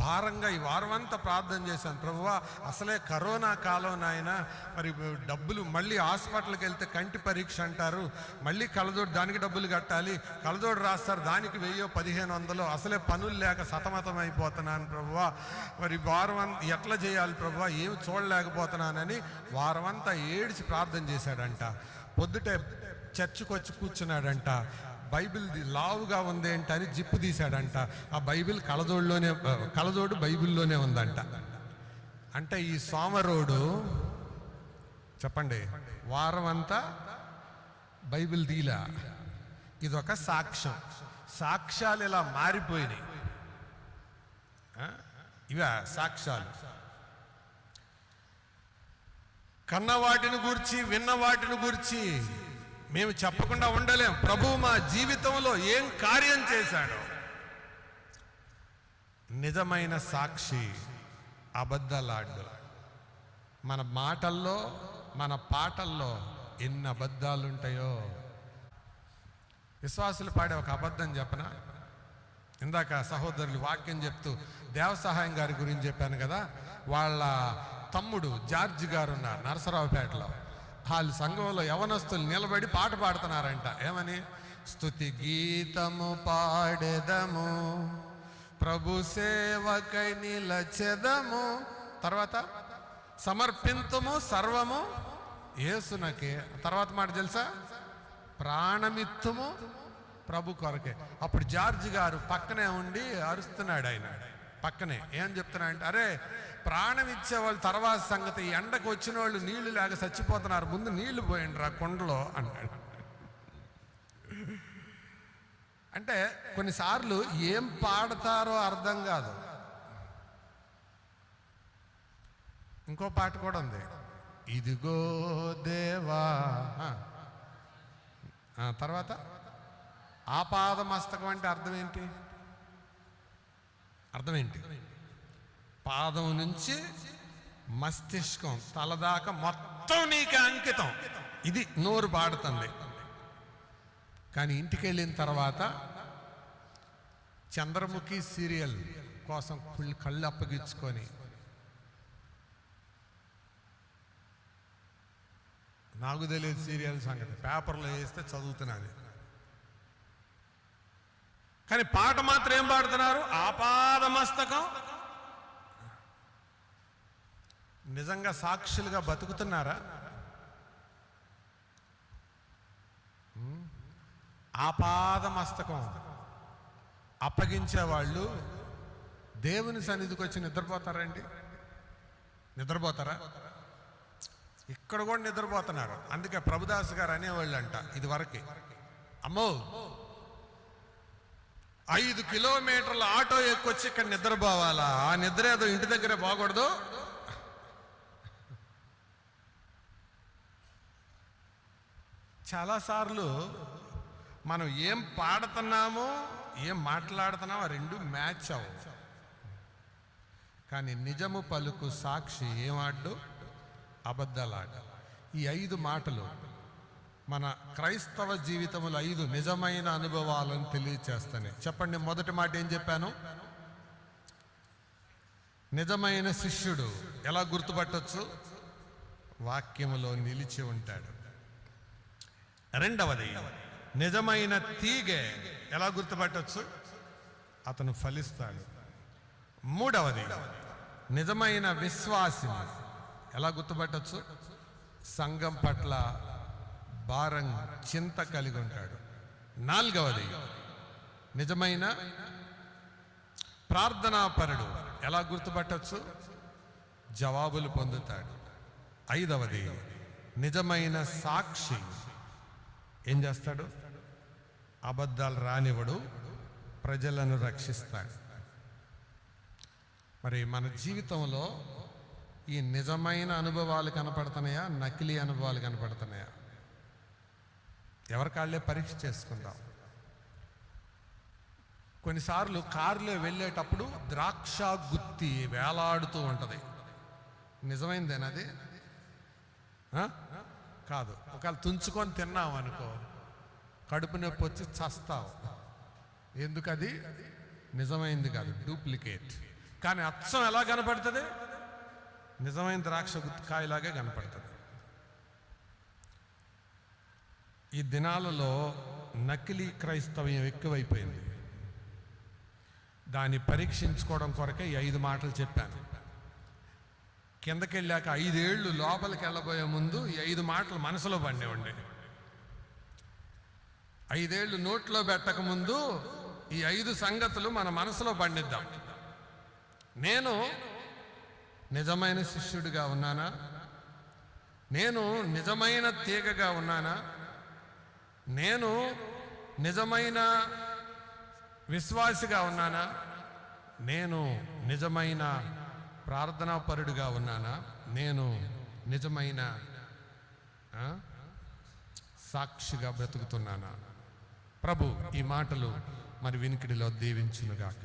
భారంగా ఈ వారం అంతా ప్రార్థన చేశాను. ప్రభువా, అసలే కరోనా కాలం నాయన, మరి డబ్బులు మళ్ళీ హాస్పిటల్కి వెళ్తే కంటి పరీక్ష అంటారు, మళ్ళీ కళ్ళజోడు దానికి డబ్బులు కట్టాలి, కళ్ళజోడు రాస్తారు దానికి 1000-1500, అసలే పనులు లేక సతమతం అయిపోతున్నాను ప్రభువా, మరి వారం ఎట్లా చేయాలి ప్రభువా, ఏమి చూడలేకపోతున్నానని వారం అంతా ఏడిచి ప్రార్థన చేశాడంట. పొద్దుటే చర్చికి వచ్చి కూర్చున్నాడంట. బైబిల్ లావుగా ఉంది ఏంటని జిప్పు తీశాడంట. ఆ బైబిల్ కళ్ళజోడు బైబిల్లోనే ఉందంట. అంటే ఈ సోమరోడు చెప్పండి వారం అంతా బైబిల్ తీలా. ఇదొక సాక్ష్యం. సాక్ష్యాలు ఇలా మారిపోయినాయి. ఇవే సాక్ష్యాలు. కన్న వాటిని గూర్చి, విన్న వాటిని గూర్చి మేము చెప్పకుండా ఉండలేం. ప్రభువు మా జీవితంలో ఏం కార్యం చేశాడో. నిజమైన సాక్షి అబద్ధాలాడు. మన మాటల్లో, మన పాటల్లో ఎన్ని అబద్ధాలు ఉంటాయో. విశ్వాసులు పాడే ఒక అబద్ధం చెప్పనా? ఇందాక సహోదరులు వాక్యం చెప్తూ దేవసహాయం గారి గురించి చెప్పాను కదా. వాళ్ళ తమ్ముడు జార్జి గారు ఉన్నారు నరసరావుపేటలో. వాళ్ళ సంఘంలో యవనస్తులు నిలబడి పాట పాడుతున్నారంట. ఏమని? స్తుతి గీతము పాడెదము, ప్రభు సేవకై నిలచెదము, తర్వాత సమర్పింతుము సర్వము యేసునకే. తర్వాత మాట తెలుసా? ప్రాణమిత్తుము ప్రభు కొరకే. అప్పుడు జార్జి గారు పక్కనే ఉండి అరుస్తున్నాడు. ఆయన పక్కనే ఏం చెప్తున్నాడంటే, అరే ప్రాణం ఇచ్చే వాళ్ళు తర్వాత సంగతి, ఎండకు వచ్చిన వాళ్ళు నీళ్లు లేక చచ్చిపోతున్నారు, ముందు నీళ్లు పోయండి రా కొండలో అన్నాడు. అంటే కొన్నిసార్లు ఏం పాడతారో అర్థం కాదు. ఇంకో పాట కూడా ఉంది, ఇదిగో దేవా. తర్వాత ఆపాదమస్తకం అంటే అర్థం ఏంటి? అర్థం ఏంటి? పాదం నుంచి మస్తిష్కం తలదాకా మొత్తం నీకే అంకితం. ఇది నోరు పాడుతుంది. కానీ ఇంటికి వెళ్ళిన తర్వాత చంద్రముఖి సీరియల్ కోసం కళ్ళు అప్పగించుకొని, నాకు తెలియదు సీరియల్ సంగతి, పేపర్లో వేస్తే చదువుతున్నాను. కానీ పాట మాత్రం ఏం పాడుతున్నారు? ఆపాదమస్తకం. నిజంగా సాక్షులుగా బతుకుతున్నారా? ఆపాదమస్తకం అప్పగించే వాళ్ళు దేవుని సన్నిధికి వచ్చి నిద్రపోతారండి? నిద్రపోతారా? ఇక్కడ కూడా నిద్రపోతున్నారు. అందుకే ప్రభుదాస్ గారు అనేవాళ్ళు అంట ఇది వరకు, అమ్మో 5 కిలోమీటర్ల ఆటో ఎక్కొచ్చి ఇక్కడ నిద్రపోవాలా? ఆ నిద్ర ఏదో ఇంటి దగ్గరే బాగూడదు. చాలాసార్లు మనం ఏం పాడుతున్నామో ఏం మాట్లాడుతున్నామో ఆ రెండు మ్యాచ్ అవ్వవు. కానీ నిజము పలుకు సాక్షి ఏమాడు? అబద్ధాలాట. ఈ 5 మాటలు మన క్రైస్తవ జీవితములు 5 నిజమైన అనుభవాలను తెలియచేస్తాయి. చెప్పండి, మొదటి మాట ఏం చెప్పాను? నిజమైన శిష్యుడు ఎలా గుర్తుపట్టొచ్చు? వాక్యములో నిలిచి ఉంటాడు. రెండవది, నిజమైన తీగె ఎలా గుర్తుపట్టొచ్చు? అతను ఫలిస్తాడు. మూడవది, నిజమైన విశ్వాసిని ఎలా గుర్తుపట్టొచ్చు? సంఘం పట్ల భారం చింత కలిగి ఉంటాడు. నాలుగవది, నిజమైన ప్రార్థనాపరుడు ఎలా గుర్తుపట్టొచ్చు? జవాబులు పొందుతాడు. ఐదవది, నిజమైన సాక్షి ఏం చేస్తాడు? అబద్ధాలు రానివ్వడు, ప్రజలను రక్షిస్తాడు. మరి మన జీవితంలో ఈ నిజమైన అనుభవాలు కనపడుతున్నాయా, నకిలీ అనుభవాలు కనపడుతున్నాయా? ఎవరికాళ్ళే పరీక్ష చేసుకుందాం. కొన్నిసార్లు కారులో వెళ్ళేటప్పుడు ద్రాక్ష గుత్తి వేలాడుతూ ఉంటుంది. నిజమైందేనది? కాదు. ఒకవేళ తుంచుకొని తిన్నావు అనుకో, కడుపు నొప్పి వచ్చి చస్తావు. ఎందుకది నిజమైంది కాదు, డూప్లికేట్. కానీ అచ్చం ఎలా కనపడుతుంది? నిజమైన ద్రాక్ష గుత్తికాయలాగే కనపడుతుంది. ఈ దినాలలో నకిలీ క్రైస్తవ్యం ఎక్కువైపోయింది. దాన్ని పరీక్షించుకోవడం కొరకే ఈ 5 మాటలు చెప్పాను. కిందకి వెళ్ళాక 5 ఏళ్ళు లోపలికి వెళ్ళబోయే ముందు ఈ 5 మాటలు మనసులో పండేవండి. 5 ఏళ్ళు నోట్లో పెట్టకముందు ఈ 5 సంగతులు మన మనసులో పండిద్దాం. నేను నిజమైన శిష్యుడిగా ఉన్నానా? నేను నిజమైన తీగగా ఉన్నానా? నేను నిజమైన విశ్వాసిగా ఉన్నానా? నేను నిజమైన ప్రార్థనాపరుడిగా ఉన్నానా? నేను నిజమైన సాక్షిగా బ్రతుకుతున్నానా? ప్రభు ఈ మాటలు మరి వినికిడిలో దీవించునుగాక.